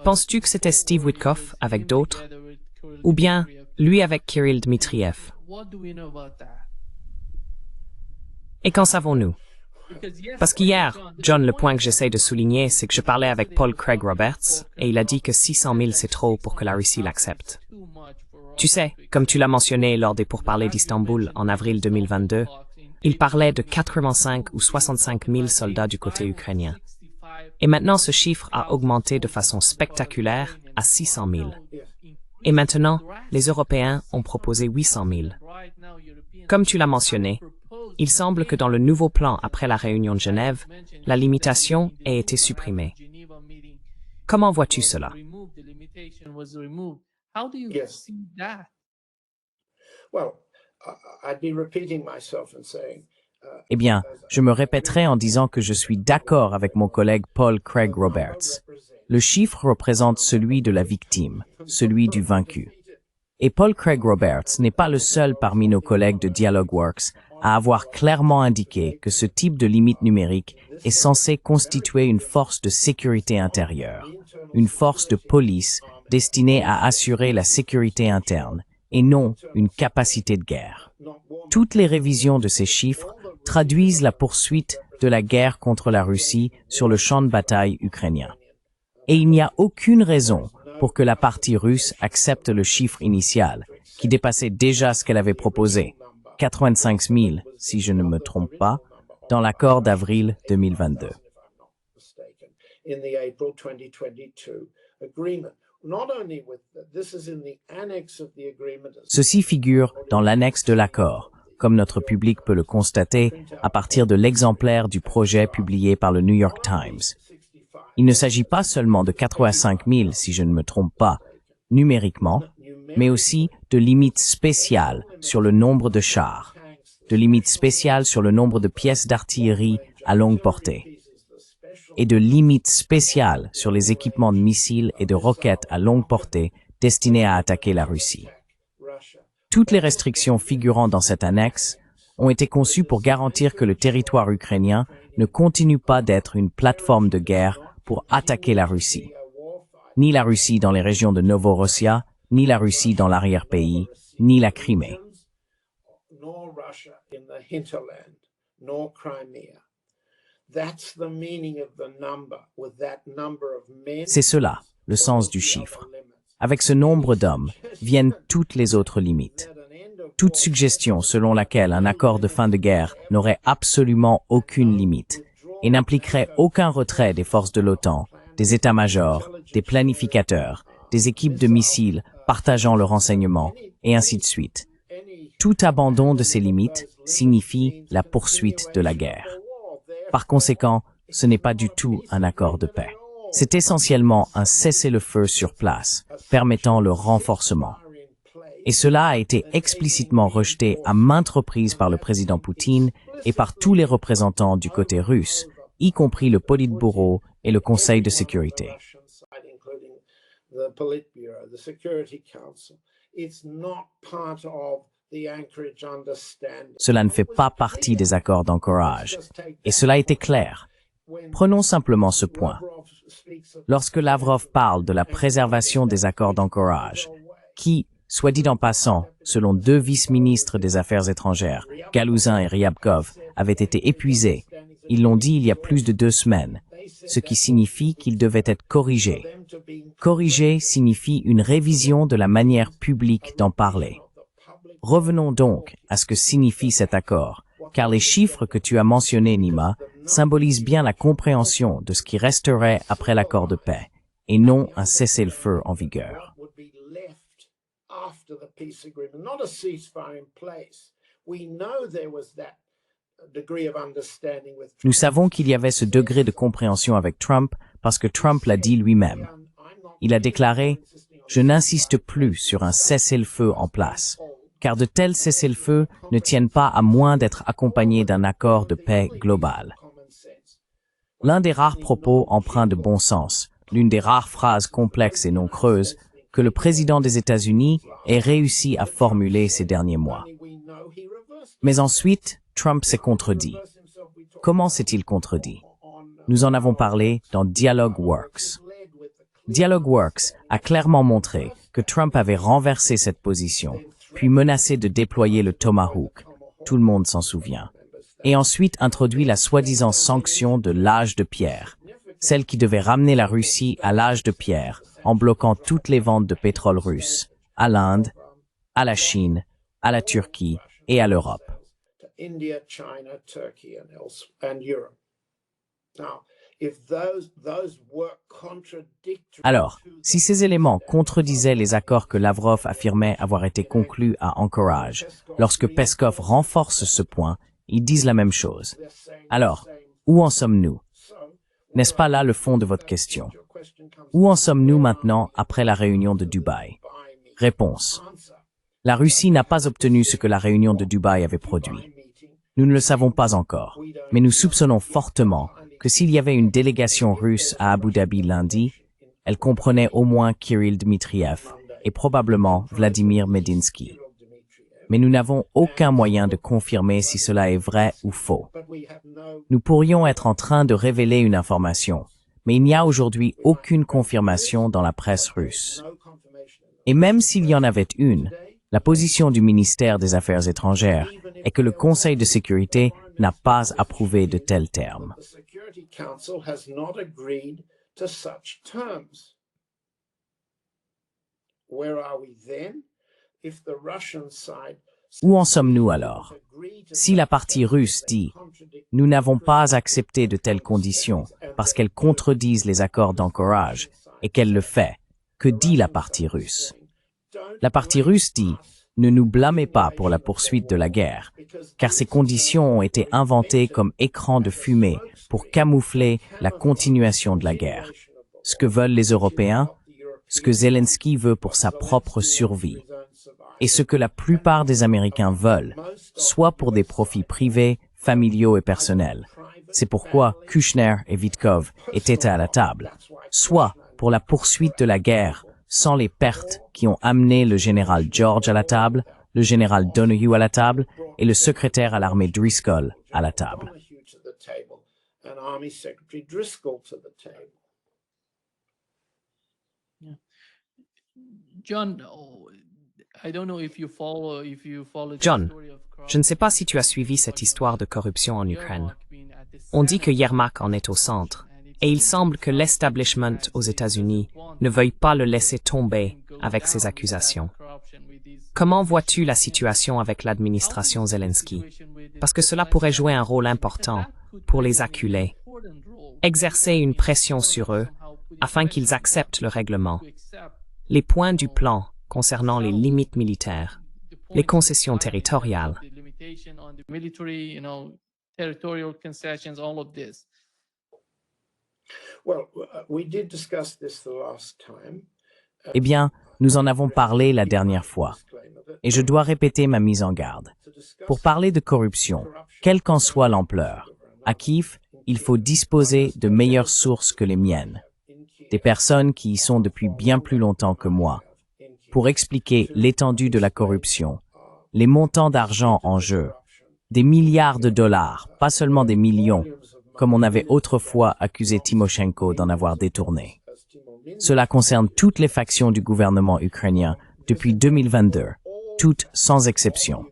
Penses-tu que c'était Steve Witkoff avec d'autres, ou bien lui avec Kirill Dmitriev? Et qu'en savons-nous? Parce qu'hier, John, le point que j'essaie de souligner, c'est que je parlais avec Paul Craig Roberts, et il a dit que 600 000 c'est trop pour que la Russie l'accepte. Tu sais, comme tu l'as mentionné lors des pourparlers d'Istanbul en avril 2022, il parlait de 85 ou 65 000 soldats du côté ukrainien. Et maintenant, ce chiffre a augmenté de façon spectaculaire à 600 000. Et maintenant, les Européens ont proposé 800 000. Comme tu l'as mentionné, il semble que dans le nouveau plan après la réunion de Genève, la limitation ait été supprimée. Comment vois-tu cela? Eh bien, je me répéterai en disant que je suis d'accord avec mon collègue Paul Craig Roberts. Le chiffre représente celui de la victime, celui du vaincu. Et Paul Craig Roberts n'est pas le seul parmi nos collègues de DialogueWorks à avoir clairement indiqué que ce type de limite numérique est censé constituer une force de sécurité intérieure, une force de police destinée à assurer la sécurité interne, et non une capacité de guerre. Toutes les révisions de ces chiffres traduisent la poursuite de la guerre contre la Russie sur le champ de bataille ukrainien. Et il n'y a aucune raison pour que la partie russe accepte le chiffre initial, qui dépassait déjà ce qu'elle avait proposé, 85 000, si je ne me trompe pas, dans l'accord d'avril 2022. Ceci figure dans l'annexe de l'accord, comme notre public peut le constater à partir de l'exemplaire du projet publié par le New York Times. Il ne s'agit pas seulement de 85 000, si je ne me trompe pas, numériquement, mais aussi de limites spéciales sur le nombre de chars, de limites spéciales sur le nombre de pièces d'artillerie à longue portée, et de limites spéciales sur les équipements de missiles et de roquettes à longue portée destinés à attaquer la Russie. Toutes les restrictions figurant dans cette annexe ont été conçues pour garantir que le territoire ukrainien ne continue pas d'être une plateforme de guerre pour attaquer la Russie. Ni la Russie dans les régions de Novorossiya, ni la Russie dans l'arrière-pays, ni la Crimée. C'est cela, le sens du chiffre. Avec ce nombre d'hommes viennent toutes les autres limites. Toute suggestion selon laquelle un accord de fin de guerre n'aurait absolument aucune limite et n'impliquerait aucun retrait des forces de l'OTAN, des états-majors, des planificateurs, des équipes de missiles partageant le renseignement, et ainsi de suite. Tout abandon de ces limites signifie la poursuite de la guerre. Par conséquent, ce n'est pas du tout un accord de paix. C'est essentiellement un cessez-le-feu sur place, permettant le renforcement. Et cela a été explicitement rejeté à maintes reprises par le président Poutine et par tous les représentants du côté russe, y compris le Politburo et le Conseil de sécurité. Cela ne fait pas partie des accords d'Anchorage, et cela était clair. Prenons simplement ce point. Lorsque Lavrov parle de la préservation des accords d'Anchorage, qui, soit dit en passant, selon deux vice-ministres des Affaires étrangères, Galouzin et Ryabkov, avaient été épuisés, ils l'ont dit il y a plus de 2 semaines, ce qui signifie qu'ils devaient être corrigés. Corriger signifie une révision de la manière publique d'en parler. Revenons donc à ce que signifie cet accord, car les chiffres que tu as mentionnés, Nima, symbolisent bien la compréhension de ce qui resterait après l'accord de paix, et non un cessez-le-feu en vigueur. Nous savons qu'il y avait ce degré de compréhension avec Trump parce que Trump l'a dit lui-même. Il a déclaré « Je n'insiste plus sur un cessez-le-feu en place, car de tels cessez-le-feu ne tiennent pas à moins d'être accompagnés d'un accord de paix global. » L'un des rares propos empreints de bon sens, l'une des rares phrases complexes et non creuses que le président des États-Unis ait réussi à formuler ces derniers mois. Mais ensuite, Trump s'est contredit. Comment s'est-il contredit? Nous en avons parlé dans Dialogue Works. Dialogue Works a clairement montré que Trump avait renversé cette position, puis menacé de déployer le Tomahawk, tout le monde s'en souvient, et ensuite introduit la soi-disant sanction de l'âge de pierre, celle qui devait ramener la Russie à l'âge de pierre en bloquant toutes les ventes de pétrole russe à l'Inde, à la Chine, à la Turquie et à l'Europe. Alors, si ces éléments contredisaient les accords que Lavrov affirmait avoir été conclus à Anchorage, lorsque Peskov renforce ce point, ils disent la même chose. Alors, où en sommes-nous? N'est-ce pas là le fond de votre question? Où en sommes-nous maintenant après la réunion de Dubaï? Réponse. La Russie n'a pas obtenu ce que la réunion de Dubaï avait produit. Nous ne le savons pas encore, mais nous soupçonnons fortement que s'il y avait une délégation russe à Abu Dhabi lundi, elle comprenait au moins Kirill Dmitriev et probablement Vladimir Medinsky. Mais nous n'avons aucun moyen de confirmer si cela est vrai ou faux. Nous pourrions être en train de révéler une information, mais il n'y a aujourd'hui aucune confirmation dans la presse russe. Et même s'il y en avait une, la position du ministère des Affaires étrangères est que le Conseil de sécurité n'a pas approuvé de tels termes. Où en sommes-nous alors? Si la partie russe dit « Nous n'avons pas accepté de telles conditions parce qu'elles contredisent les accords d'Anchorage » et qu'elle le fait, que dit la partie russe? La partie russe dit « Ne nous blâmez pas pour la poursuite de la guerre, car ces conditions ont été inventées comme écran de fumée pour camoufler la continuation de la guerre. Ce que veulent les Européens, ce que Zelensky veut pour sa propre survie, et ce que la plupart des Américains veulent, soit pour des profits privés, familiaux et personnels. C'est pourquoi Kushner et Vitkov étaient à la table, soit pour la poursuite de la guerre, sans les pertes qui ont amené le général George à la table, le général Donoghue à la table et le secrétaire à l'armée Driscoll à la table. John, je ne sais pas si tu as suivi cette histoire de corruption en Ukraine. On dit que Yermak en est au centre, et il semble que l'establishment aux États-Unis ne veuille pas le laisser tomber avec ces accusations. Comment vois-tu la situation avec l'administration Zelensky? Parce que cela pourrait jouer un rôle important pour les acculer, exercer une pression sur eux afin qu'ils acceptent le règlement, les points du plan concernant les limites militaires, les concessions territoriales. Eh bien, nous en avons parlé la dernière fois, et je dois répéter ma mise en garde. Pour parler de corruption, quelle qu'en soit l'ampleur, à Kiev, il faut disposer de meilleures sources que les miennes, des personnes qui y sont depuis bien plus longtemps que moi, pour expliquer l'étendue de la corruption, les montants d'argent en jeu, des milliards de dollars, pas seulement des millions, comme on avait autrefois accusé Timoshenko d'en avoir détourné. Cela concerne toutes les factions du gouvernement ukrainien depuis 2022, toutes sans exception.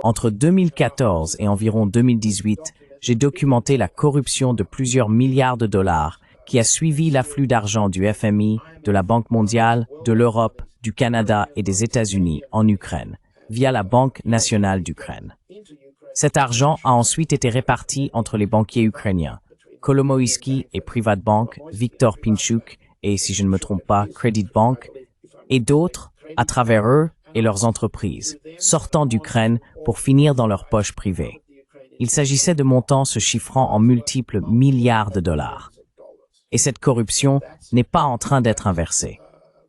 Entre 2014 et environ 2018, j'ai documenté la corruption de plusieurs milliards de dollars qui a suivi l'afflux d'argent du FMI, de la Banque mondiale, de l'Europe, du Canada et des États-Unis en Ukraine, via la Banque nationale d'Ukraine. Cet argent a ensuite été réparti entre les banquiers ukrainiens, Kolomoïski et Privatbank, Viktor Pinchuk et, si je ne me trompe pas, Credit Bank, et d'autres, à travers eux et leurs entreprises, sortant d'Ukraine pour finir dans leurs poches privées. Il s'agissait de montants se chiffrant en multiples milliards de dollars. Et cette corruption n'est pas en train d'être inversée.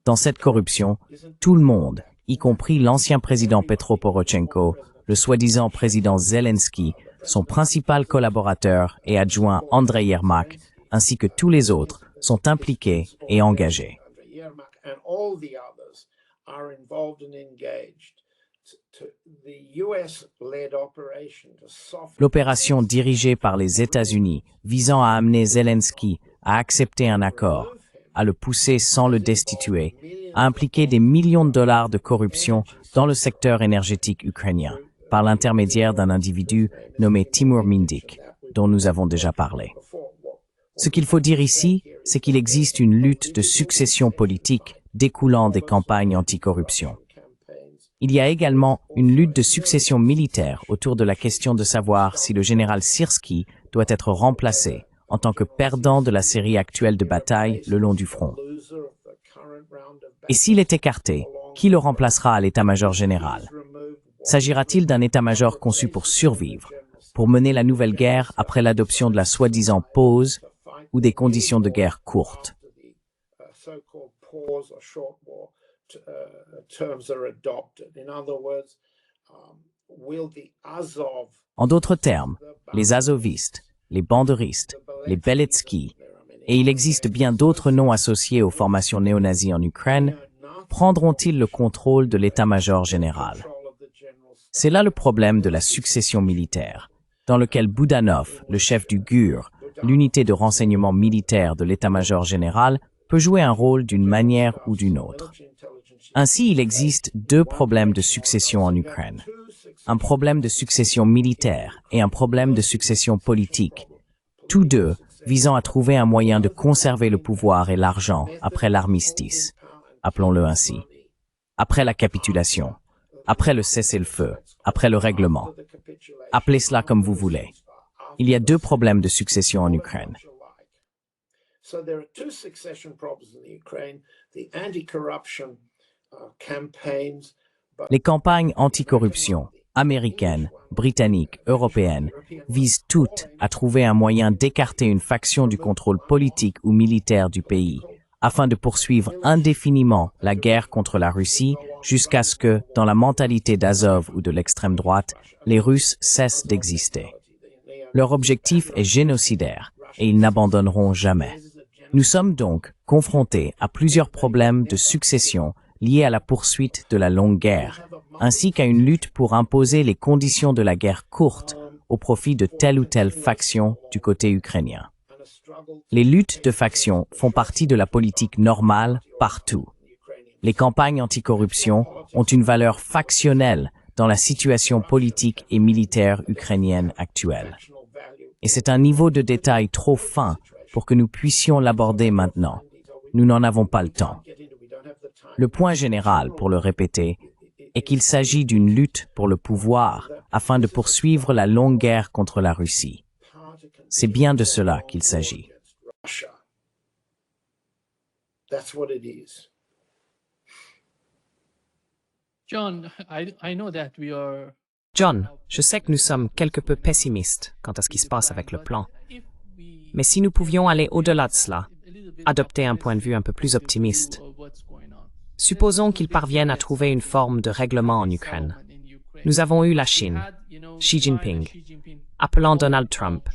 Dans cette corruption, tout le monde, y compris l'ancien président Petro Porochenko, le soi-disant président Zelensky, son principal collaborateur et adjoint Andrei Yermak, ainsi que tous les autres, sont impliqués et engagés. L'opération dirigée par les États-Unis visant à amener Zelensky à accepter un accord, à le pousser sans le destituer, a impliqué des millions de dollars de corruption dans le secteur énergétique ukrainien, par l'intermédiaire d'un individu nommé Timur Mindik, dont nous avons déjà parlé. Ce qu'il faut dire ici, c'est qu'il existe une lutte de succession politique découlant des campagnes anticorruption. Il y a également une lutte de succession militaire autour de la question de savoir si le général Syrski doit être remplacé en tant que perdant de la série actuelle de batailles le long du front. Et s'il est écarté, qui le remplacera à l'état-major général? S'agira-t-il d'un état-major conçu pour survivre, pour mener la nouvelle guerre après l'adoption de la soi-disant pause ou des conditions de guerre courtes? En d'autres termes, les azovistes, les banderistes, les Beletsky, et il existe bien d'autres noms associés aux formations néo-nazies en Ukraine, prendront-ils le contrôle de l'état-major général? C'est là le problème de la succession militaire, dans lequel Boudanov, le chef du GUR, l'unité de renseignement militaire de l'état-major général, peut jouer un rôle d'une manière ou d'une autre. Ainsi, il existe deux problèmes de succession en Ukraine. Un problème de succession militaire et un problème de succession politique, tous deux visant à trouver un moyen de conserver le pouvoir et l'argent après l'armistice, appelons-le ainsi. Après la capitulation, après le cessez-le-feu, après le règlement. Appelez cela comme vous voulez. Il y a 2 problèmes de succession en Ukraine. So there are 2 succession problems in the Ukraine, the anti-corruption campaigns. Les campagnes anticorruption, américaines, britanniques, européennes, visent toutes à trouver un moyen d'écarter une faction du contrôle politique ou militaire du pays, afin de poursuivre indéfiniment la guerre contre la Russie jusqu'à ce que, dans la mentalité d'Azov ou de l'extrême droite, les Russes cessent d'exister. Leur objectif est génocidaire et ils n'abandonneront jamais. Nous sommes donc confrontés à plusieurs problèmes de succession liés à la poursuite de la longue guerre, ainsi qu'à une lutte pour imposer les conditions de la guerre courte au profit de telle ou telle faction du côté ukrainien. Les luttes de factions font partie de la politique normale partout. Les campagnes anticorruption ont une valeur factionnelle dans la situation politique et militaire ukrainienne actuelle. Et c'est un niveau de détail trop fin pour que nous puissions l'aborder maintenant. Nous n'en avons pas le temps. Le point général, pour le répéter, est qu'il s'agit d'une lutte pour le pouvoir afin de poursuivre la longue guerre contre la Russie. C'est bien de cela qu'il s'agit. John, je sais que nous sommes quelque peu pessimistes quant à ce qui se passe avec le plan. Mais si nous pouvions aller au-delà de cela, adopter un point de vue un peu plus optimiste, supposons qu'ils parviennent à trouver une forme de règlement en Ukraine. Nous avons eu la Chine, Xi Jinping, appelant Donald Trump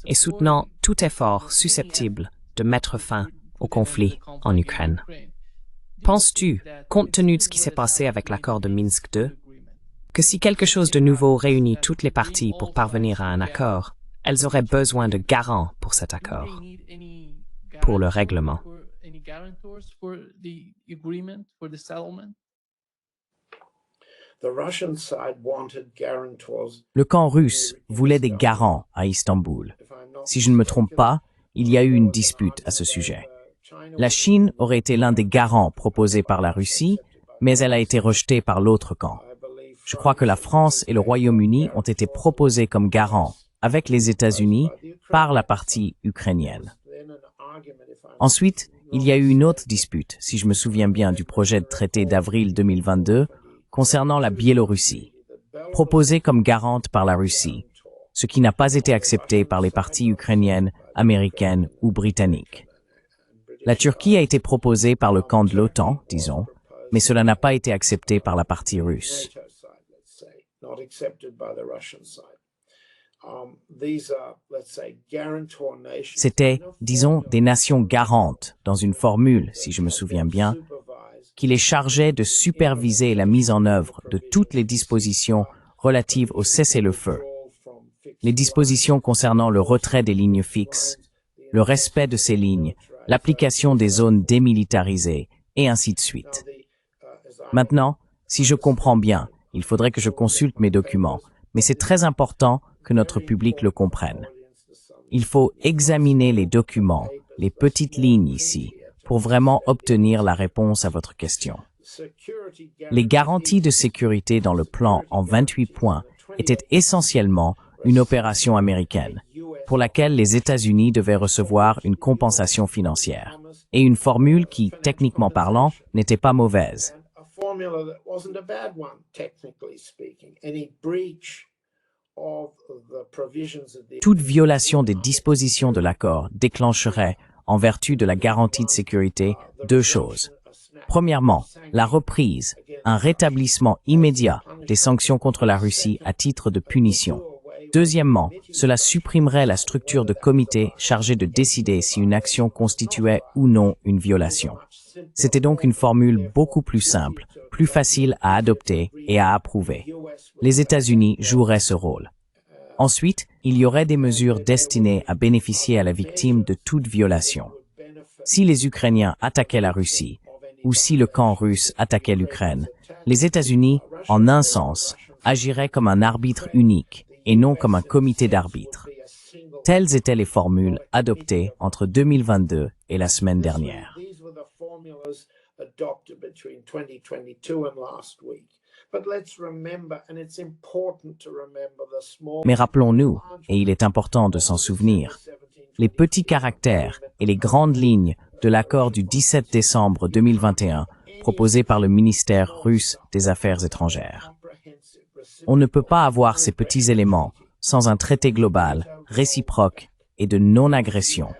et soutenant tout effort susceptible de mettre fin au conflit en Ukraine. Penses-tu, compte tenu de ce qui s'est passé avec l'accord de Minsk II, que si quelque chose de nouveau réunit toutes les parties pour parvenir à un accord, elles auraient besoin de garants pour cet accord, pour le règlement? Le camp russe voulait des garants à Istanbul. Si je ne me trompe pas, il y a eu une dispute à ce sujet. La Chine aurait été l'un des garants proposés par la Russie, mais elle a été rejetée par l'autre camp. Je crois que la France et le Royaume-Uni ont été proposés comme garants, avec les États-Unis, par la partie ukrainienne. Ensuite, il y a eu une autre dispute, si je me souviens bien du projet de traité d'avril 2022, concernant la Biélorussie, proposée comme garante par la Russie, ce qui n'a pas été accepté par les parties ukrainiennes, américaines ou britanniques. La Turquie a été proposée par le camp de l'OTAN, disons, mais cela n'a pas été accepté par la partie russe. C'était, disons, des nations garantes, dans une formule, si je me souviens bien, qui les chargeait de superviser la mise en œuvre de toutes les dispositions relatives au cessez-le-feu, les dispositions concernant le retrait des lignes fixes, le respect de ces lignes, l'application des zones démilitarisées, et ainsi de suite. Maintenant, si je comprends bien, il faudrait que je consulte mes documents, mais c'est très important que notre public le comprenne. Il faut examiner les documents, les petites lignes ici, pour vraiment obtenir la réponse à votre question. Les garanties de sécurité dans le plan en 28 points étaient essentiellement une opération américaine, pour laquelle les États-Unis devaient recevoir une compensation financière, et une formule qui, techniquement parlant, n'était pas mauvaise. Toute violation des dispositions de l'accord déclencherait, en vertu de la garantie de sécurité, 2 choses. Premièrement, la reprise, un rétablissement immédiat des sanctions contre la Russie à titre de punition. Deuxièmement, cela supprimerait la structure de comité chargé de décider si une action constituait ou non une violation. C'était donc une formule beaucoup plus simple, plus facile à adopter et à approuver. Les États-Unis joueraient ce rôle. Ensuite, il y aurait des mesures destinées à bénéficier à la victime de toute violation. Si les Ukrainiens attaquaient la Russie, ou si le camp russe attaquait l'Ukraine, les États-Unis, en un sens, agiraient comme un arbitre unique et non comme un comité d'arbitres. Telles étaient les formules adoptées entre 2022 et la semaine dernière. But let's remember, and it's important to remember the small. Mais rappelons-nous, et il est important de s'en souvenir, les petits caractères et les grandes lignes de l'accord du 17 décembre 2021 proposé par le ministère russe des Affaires étrangères. On ne peut pas avoir ces petits éléments sans un traité global, réciproque et de non-agression,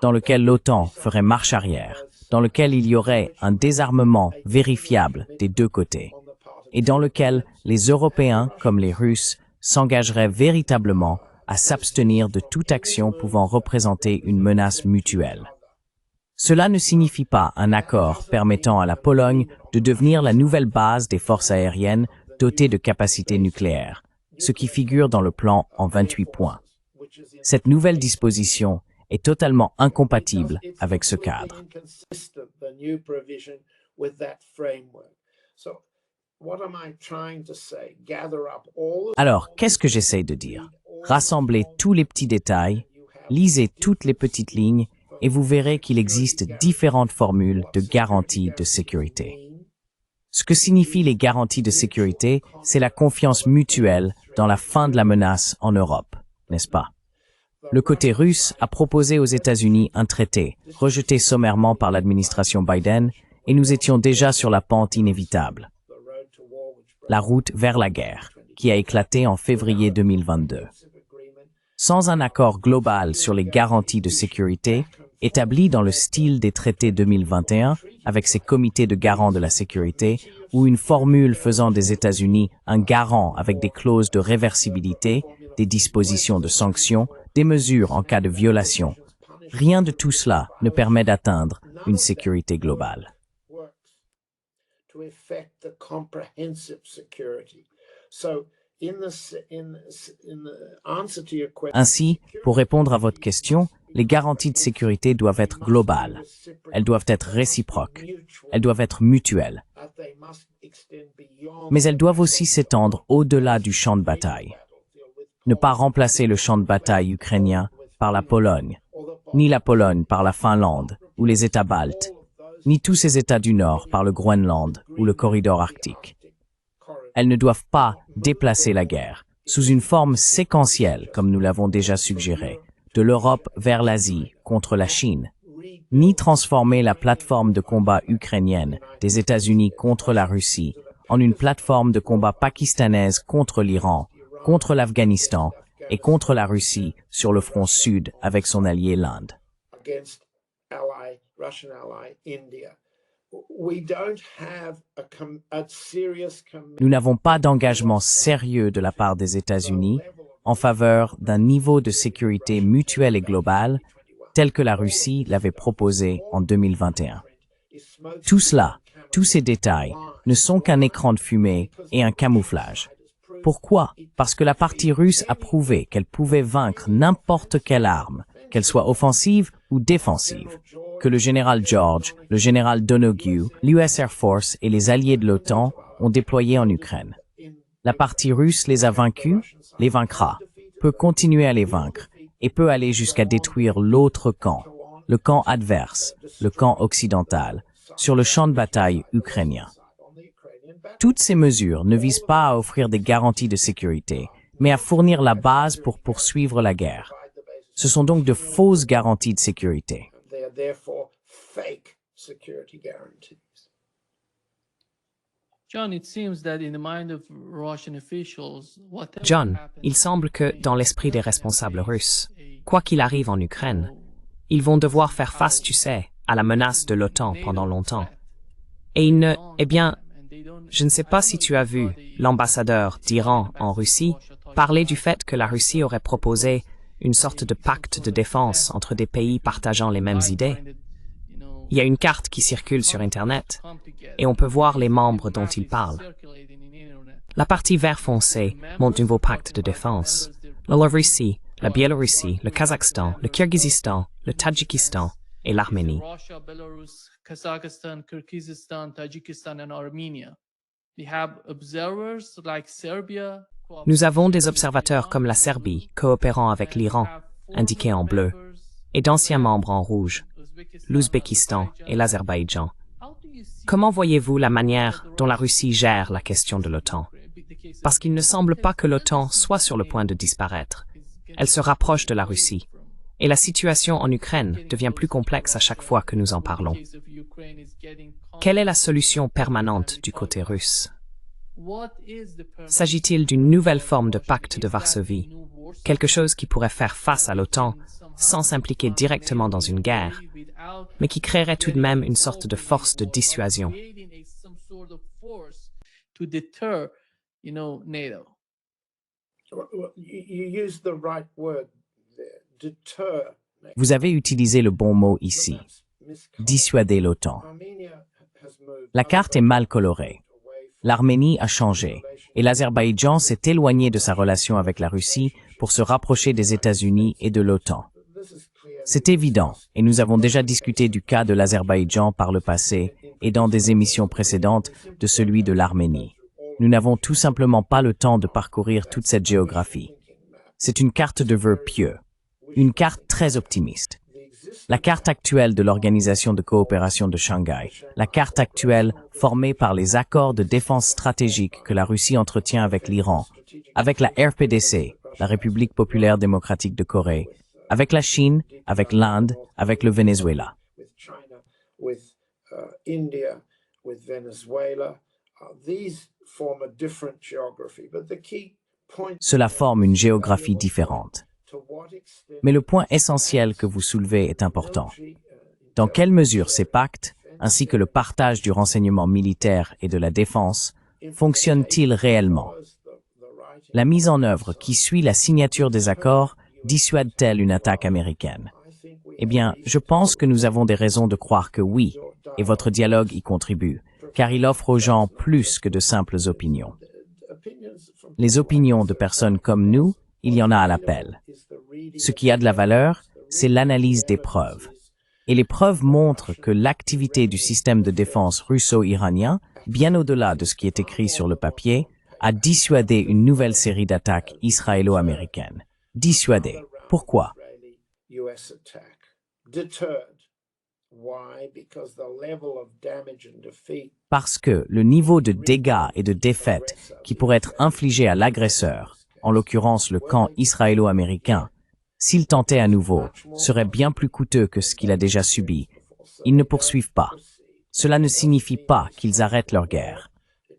dans lequel l'OTAN ferait marche arrière, dans lequel il y aurait un désarmement vérifiable des deux côtés, et dans lequel les Européens comme les Russes s'engageraient véritablement à s'abstenir de toute action pouvant représenter une menace mutuelle. Cela ne signifie pas un accord permettant à la Pologne de devenir la nouvelle base des forces aériennes dotées de capacités nucléaires, ce qui figure dans le plan en 28 points. Cette nouvelle disposition est totalement incompatible avec ce cadre. Alors, qu'est-ce que j'essaie de dire? Rassemblez tous les petits détails, lisez toutes les petites lignes et vous verrez qu'il existe différentes formules de garantie de sécurité. Ce que signifient les garanties de sécurité, c'est la confiance mutuelle dans la fin de la menace en Europe, n'est-ce pas? Le côté russe a proposé aux États-Unis un traité, rejeté sommairement par l'administration Biden, et nous étions déjà sur la pente inévitable. La route vers la guerre, qui a éclaté en février 2022. Sans un accord global sur les garanties de sécurité, établi dans le style des traités 2021, avec ses comités de garants de la sécurité, ou une formule faisant des États-Unis un garant avec des clauses de réversibilité, des dispositions de sanctions, des mesures en cas de violation. Rien de tout cela ne permet d'atteindre une sécurité globale. Ainsi, pour répondre à votre question, les garanties de sécurité doivent être globales. Elles doivent être réciproques. Elles doivent être mutuelles. Mais elles doivent aussi s'étendre au-delà du champ de bataille. Ne pas remplacer le champ de bataille ukrainien par la Pologne, ni la Pologne par la Finlande ou les États baltes, ni tous ces États du Nord par le Groenland ou le corridor arctique. Elles ne doivent pas déplacer la guerre, sous une forme séquentielle, comme nous l'avons déjà suggéré, de l'Europe vers l'Asie contre la Chine, ni transformer la plateforme de combat ukrainienne des États-Unis contre la Russie en une plateforme de combat pakistanaise contre l'Iran, contre l'Afghanistan et contre la Russie sur le front sud avec son allié l'Inde. Nous n'avons pas d'engagement sérieux de la part des États-Unis en faveur d'un niveau de sécurité mutuelle et globale tel que la Russie l'avait proposé en 2021. Tout cela, tous ces détails, ne sont qu'un écran de fumée et un camouflage. Pourquoi? Parce que la partie russe a prouvé qu'elle pouvait vaincre n'importe quelle arme, qu'elle soit offensive ou défensive, que le général George, le général Donoghue, l'US Air Force et les alliés de l'OTAN ont déployé en Ukraine. La partie russe les a vaincus, les vaincra, peut continuer à les vaincre et peut aller jusqu'à détruire l'autre camp, le camp adverse, le camp occidental, sur le champ de bataille ukrainien. Toutes ces mesures ne visent pas à offrir des garanties de sécurité, mais à fournir la base pour poursuivre la guerre. Ce sont donc de fausses garanties de sécurité. John, il semble que, dans l'esprit des responsables russes, quoi qu'il arrive en Ukraine, ils vont devoir faire face, tu sais, à la menace de l'OTAN pendant longtemps. Et ils ne... Eh bien, je ne sais pas si tu as vu l'ambassadeur d'Iran en Russie parler du fait que la Russie aurait proposé une sorte de pacte de défense entre des pays partageant les mêmes idées. Il y a une carte qui circule sur Internet et on peut voir les membres dont il parle. La partie vert foncé montre un nouveau pacte de défense. La Russie, la Biélorussie, le Kazakhstan, le Kirghizistan, le Tadjikistan et l'Arménie. Kazakhstan, Kyrgyzstan, Tajikistan and Armenia. We have observers like Serbia. Nous avons des observateurs comme la Serbie, coopérant avec l'Iran, indiqué en bleu, et d'anciens membres en rouge, l'Ouzbékistan et l'Azerbaïdjan. comment voyez-vous la manière dont la Russie gère la question de l'OTAN? Parce qu'il ne semble pas que l'OTAN soit sur le point de disparaître. Elle se rapproche de la Russie. Et la situation en Ukraine devient plus complexe à chaque fois que nous en parlons. Quelle est la solution permanente du côté russe? S'agit-il d'une nouvelle forme de pacte de Varsovie, quelque chose qui pourrait faire face à l'OTAN sans s'impliquer directement dans une guerre, mais qui créerait tout de même une sorte de force de dissuasion? Vous avez utilisé le bon mot ici, dissuader l'OTAN. La carte est mal colorée. L'Arménie a changé, et l'Azerbaïdjan s'est éloigné de sa relation avec la Russie pour se rapprocher des États-Unis et de l'OTAN. C'est évident, et nous avons déjà discuté du cas de l'Azerbaïdjan par le passé et dans des émissions précédentes de celui de l'Arménie. Nous n'avons tout simplement pas le temps de parcourir toute cette géographie. C'est une carte de vœux pieux, une carte très optimiste. La carte actuelle de l'Organisation de coopération de Shanghai, la carte actuelle formée par les accords de défense stratégique que la Russie entretient avec l'Iran, avec la RPDC, la République populaire démocratique de Corée, avec la Chine, avec l'Inde, avec le Venezuela. Cela forme une géographie différente. Mais le point essentiel que vous soulevez est important. Dans quelle mesure ces pactes, ainsi que le partage du renseignement militaire et de la défense, fonctionnent-ils réellement? La mise en œuvre qui suit la signature des accords dissuade-t-elle une attaque américaine? Eh bien, je pense que nous avons des raisons de croire que oui, et votre dialogue y contribue, car il offre aux gens plus que de simples opinions. Les opinions de personnes comme nous, il y en a à l'appel. Ce qui a de la valeur, c'est l'analyse des preuves. Et les preuves montrent que l'activité du système de défense russo-iranien, bien au-delà de ce qui est écrit sur le papier, a dissuadé une nouvelle série d'attaques israélo-américaines. Dissuadé. Pourquoi? Parce que le niveau de dégâts et de défaites qui pourrait être infligé à l'agresseur, en l'occurrence le camp israélo-américain, s'il tentait à nouveau, serait bien plus coûteux que ce qu'il a déjà subi. Ils ne poursuivent pas. Cela ne signifie pas qu'ils arrêtent leur guerre.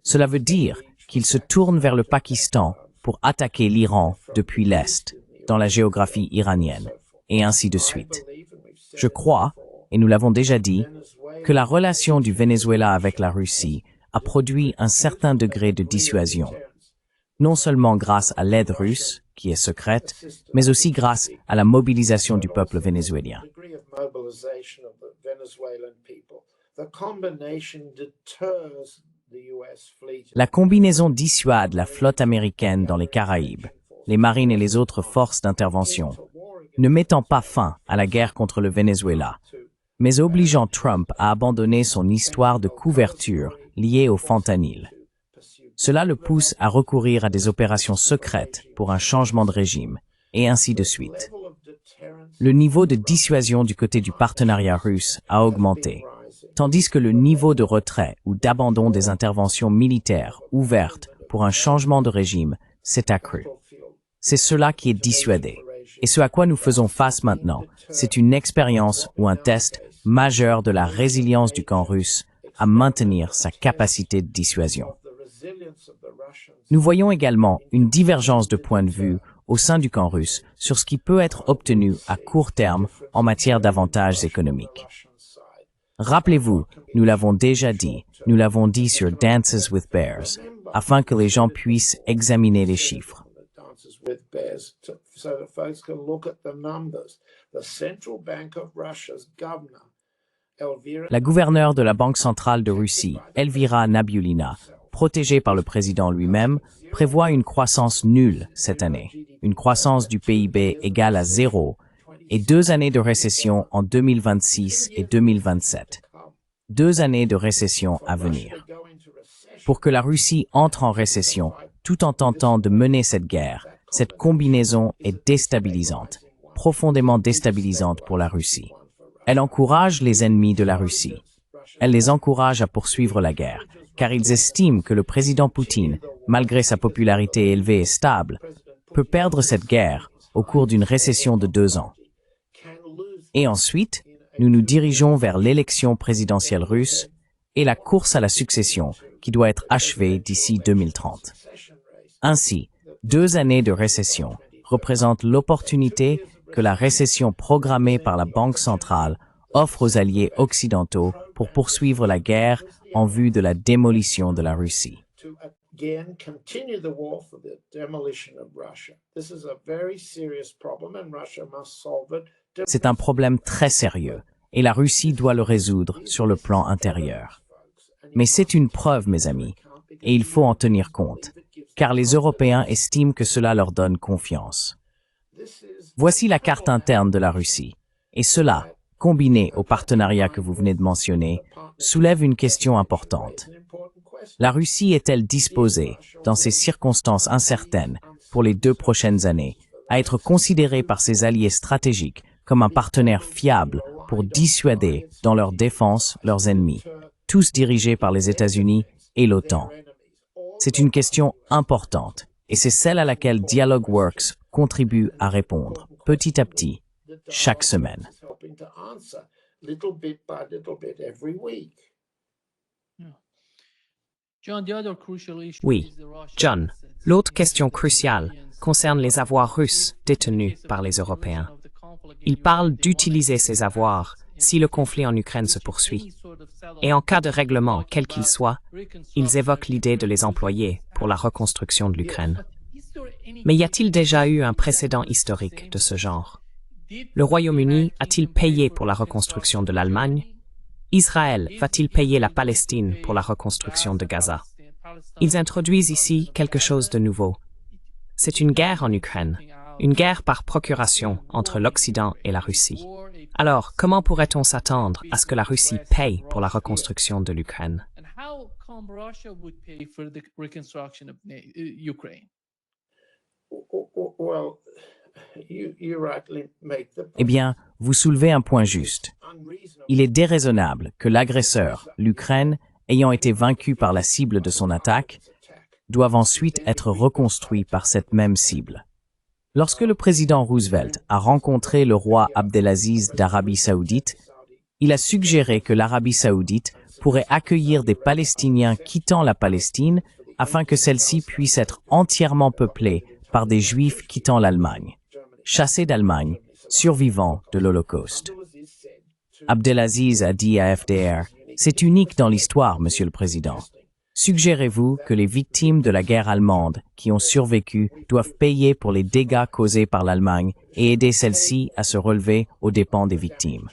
Cela veut dire qu'ils se tournent vers le Pakistan pour attaquer l'Iran depuis l'Est, dans la géographie iranienne, et ainsi de suite. Je crois, et nous l'avons déjà dit, que la relation du Venezuela avec la Russie a produit un certain degré de dissuasion, non seulement grâce à l'aide russe, qui est secrète, mais aussi grâce à la mobilisation du peuple vénézuélien. La combinaison dissuade la flotte américaine dans les Caraïbes, les marines et les autres forces d'intervention, ne mettant pas fin à la guerre contre le Venezuela, mais obligeant Trump à abandonner son histoire de couverture liée au fentanyl. Cela le pousse à recourir à des opérations secrètes pour un changement de régime, et ainsi de suite. Le niveau de dissuasion du côté du partenariat russe a augmenté, tandis que le niveau de retrait ou d'abandon des interventions militaires ouvertes pour un changement de régime s'est accru. C'est cela qui est dissuadé. Et ce à quoi nous faisons face maintenant, c'est une expérience ou un test majeur de la résilience du camp russe à maintenir sa capacité de dissuasion. Nous voyons également une divergence de point de vue au sein du camp russe sur ce qui peut être obtenu à court terme en matière d'avantages économiques. Rappelez-vous, nous l'avons déjà dit, nous l'avons dit sur Dances with Bears, afin que les gens puissent examiner les chiffres. La gouverneure de la Banque centrale de Russie, Elvira Nabiullina, protégée par le président lui-même, prévoit une croissance nulle cette année, une croissance du PIB égale à 0 et 2 années de récession en 2026 et 2027. 2 années de récession à venir. Pour que la Russie entre en récession, tout en tentant de mener cette guerre, cette combinaison est déstabilisante, profondément déstabilisante pour la Russie. Elle encourage les ennemis de la Russie. elle les encourage à poursuivre la guerre, car ils estiment que le président Poutine, malgré sa popularité élevée et stable, peut perdre cette guerre au cours d'une récession de 2 ans. Et ensuite, nous nous dirigeons vers l'élection présidentielle russe et la course à la succession qui doit être achevée d'ici 2030. Ainsi, 2 années de récession représentent l'opportunité que la récession programmée par la Banque centrale offre aux alliés occidentaux pour poursuivre la guerre en vue de la démolition de la Russie. C'est un problème très sérieux et la Russie doit le résoudre sur le plan intérieur. Mais c'est une preuve, mes amis, et il faut en tenir compte, car les Européens estiment que cela leur donne confiance. Voici la carte interne de la Russie, et cela, combiné au partenariat que vous venez de mentionner, soulève une question importante. La Russie est-elle disposée, dans ces circonstances incertaines, pour les 2 prochaines années, à être considérée par ses alliés stratégiques comme un partenaire fiable pour dissuader dans leur défense leurs ennemis, tous dirigés par les États-Unis et l'OTAN? C'est une question importante, et c'est celle à laquelle DialogueWorks contribue à répondre, petit à petit, chaque semaine. Oui, John, l'autre question cruciale concerne les avoirs russes détenus par les Européens. Ils parlent d'utiliser ces avoirs si le conflit en Ukraine se poursuit. Et en cas de règlement, quel qu'il soit, ils évoquent l'idée de les employer pour la reconstruction de l'Ukraine. Mais y a-t-il déjà eu un précédent historique de ce genre? Le Royaume-Uni a-t-il payé pour la reconstruction de l'Allemagne? Israël va-t-il payer la Palestine pour la reconstruction de Gaza? Ils introduisent ici quelque chose de nouveau. C'est une guerre en Ukraine, une guerre par procuration entre l'Occident et la Russie. Alors, comment pourrait-on s'attendre à ce que la Russie paye pour la reconstruction de l'Ukraine? Eh bien, vous soulevez un point juste. Il est déraisonnable que l'agresseur, l'Ukraine, ayant été vaincu par la cible de son attaque, doive ensuite être reconstruit par cette même cible. Lorsque le président Roosevelt a rencontré le roi Abdelaziz d'Arabie saoudite, il a suggéré que l'Arabie saoudite pourrait accueillir des Palestiniens quittant la Palestine afin que celle-ci puisse être entièrement peuplée par des Juifs quittant l'Allemagne, chassés d'Allemagne, survivants de l'Holocauste. Abdelaziz a dit à FDR, « C'est unique dans l'histoire, Monsieur le Président. Suggérez-vous que les victimes de la guerre allemande qui ont survécu doivent payer pour les dégâts causés par l'Allemagne et aider celle-ci à se relever aux dépens des victimes. »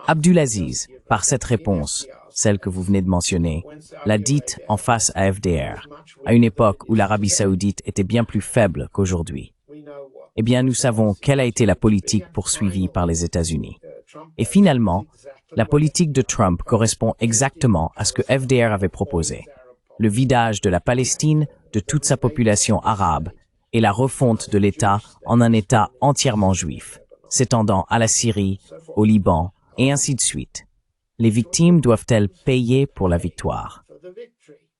Abdulaziz, par cette réponse, celle que vous venez de mentionner, l'a dite en face à FDR, à une époque où l'Arabie saoudite était bien plus faible qu'aujourd'hui. Eh bien, nous savons quelle a été la politique poursuivie par les États-Unis. Et finalement, la politique de Trump correspond exactement à ce que FDR avait proposé. Le vidage de la Palestine, de toute sa population arabe, et la refonte de l'État en un État entièrement juif, s'étendant à la Syrie, au Liban, et ainsi de suite. Les victimes doivent-elles payer pour la victoire?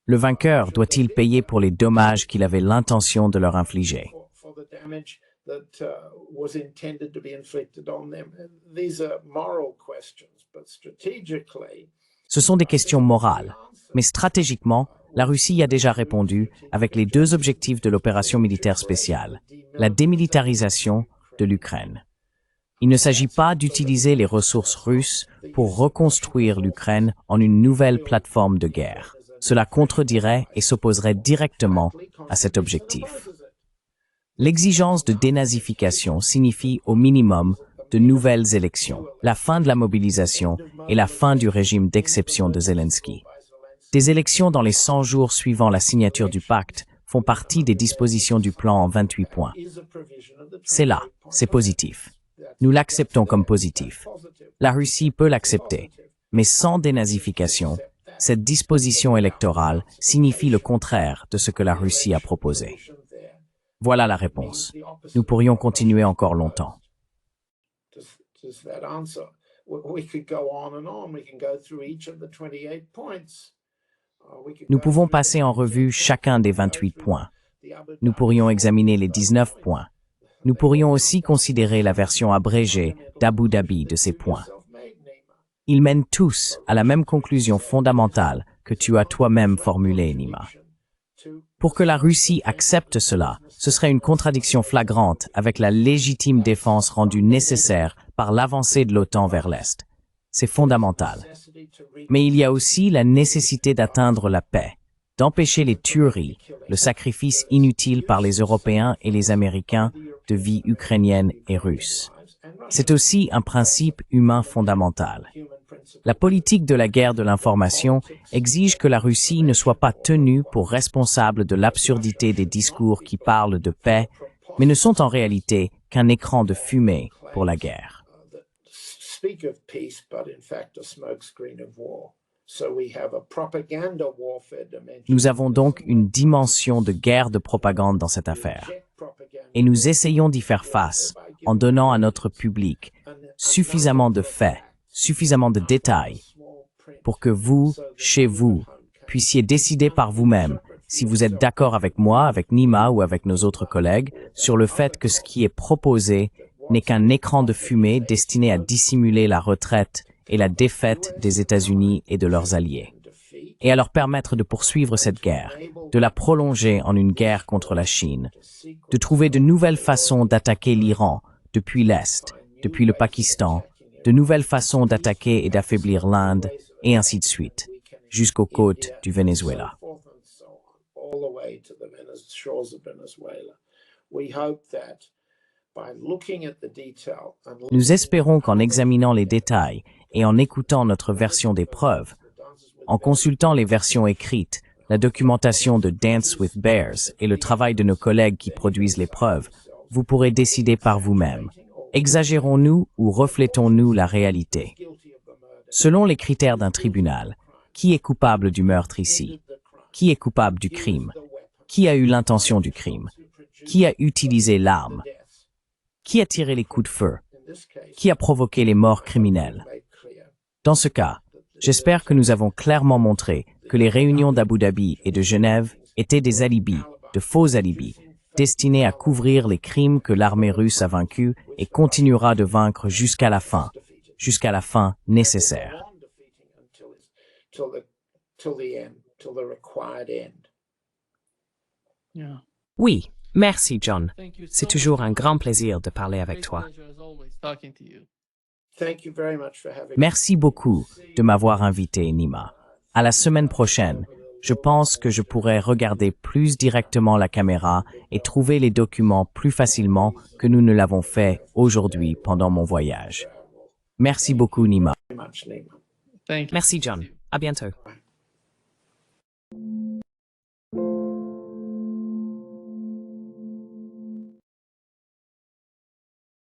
Le vainqueur doit-il payer pour les dommages qu'il avait l'intention de leur infliger? Ce sont des questions morales, mais stratégiquement, la Russie y a déjà répondu avec les 2 objectifs de l'opération militaire spéciale, la démilitarisation de l'Ukraine. Il ne s'agit pas d'utiliser les ressources russes pour reconstruire l'Ukraine en une nouvelle plateforme de guerre. Cela contredirait et s'opposerait directement à cet objectif. L'exigence de dénazification signifie au minimum de nouvelles élections, la fin de la mobilisation et la fin du régime d'exception de Zelensky. Des élections dans les 100 jours suivant la signature du pacte font partie des dispositions du plan en 28 points. C'est là, c'est positif. Nous l'acceptons comme positif. La Russie peut l'accepter, mais sans dénazification, cette disposition électorale signifie le contraire de ce que la Russie a proposé. Voilà la réponse. Nous pourrions continuer encore longtemps. Does that answer? We could go on and on. We can go through each of the 28 points. Nous pouvons passer en revue chacun des 28 points. Nous pourrions examiner les 19 points. Nous pourrions aussi considérer la version abrégée d'Abu Dhabi de ces points. Ils mènent tous à la même conclusion fondamentale que tu as toi-même formulée, Nima. Pour que la Russie accepte cela, ce serait une contradiction flagrante avec la légitime défense rendue nécessaire par l'avancée de l'OTAN vers l'Est. C'est fondamental. Mais il y a aussi la nécessité d'atteindre la paix, d'empêcher les tueries, le sacrifice inutile par les Européens et les Américains de vies ukrainiennes et russes. C'est aussi un principe humain fondamental. La politique de la guerre de l'information exige que la Russie ne soit pas tenue pour responsable de l'absurdité des discours qui parlent de paix, mais ne sont en réalité qu'un écran de fumée pour la guerre. Nous avons donc une dimension de guerre de propagande dans cette affaire. Et nous essayons d'y faire face en donnant à notre public suffisamment de faits, suffisamment de détails pour que vous, chez vous, puissiez décider par vous-même si vous êtes d'accord avec moi, avec Nima ou avec nos autres collègues sur le fait que ce qui est proposé n'est qu'un écran de fumée destiné à dissimuler la retraite et la défaite des États-Unis et de leurs alliés, et à leur permettre de poursuivre cette guerre, de la prolonger en une guerre contre la Chine, de trouver de nouvelles façons d'attaquer l'Iran depuis l'Est, depuis le Pakistan, de nouvelles façons d'attaquer et d'affaiblir l'Inde, et ainsi de suite, jusqu'aux côtes du Venezuela. Nous espérons qu'en examinant les détails et en écoutant notre version des preuves, en consultant les versions écrites, la documentation de Dance with Bears et le travail de nos collègues qui produisent les preuves, vous pourrez décider par vous-même. Exagérons-nous ou reflétons-nous la réalité? Selon les critères d'un tribunal, qui est coupable du meurtre ici? Qui est coupable du crime? Qui a eu l'intention du crime? Qui a utilisé l'arme? Qui a tiré les coups de feu? Qui a provoqué les morts criminelles? Dans ce cas, j'espère que nous avons clairement montré que les réunions d'Abu Dhabi et de Genève étaient des alibis, de faux alibis, destinés à couvrir les crimes que l'armée russe a vaincus et continuera de vaincre jusqu'à la fin nécessaire. Oui, merci John. C'est toujours un grand plaisir de parler avec toi. Merci beaucoup de m'avoir invité, Nima. À la semaine prochaine, je pense que je pourrai regarder plus directement la caméra et trouver les documents plus facilement que nous ne l'avons fait aujourd'hui pendant mon voyage. Merci beaucoup, Nima. Merci John. À bientôt.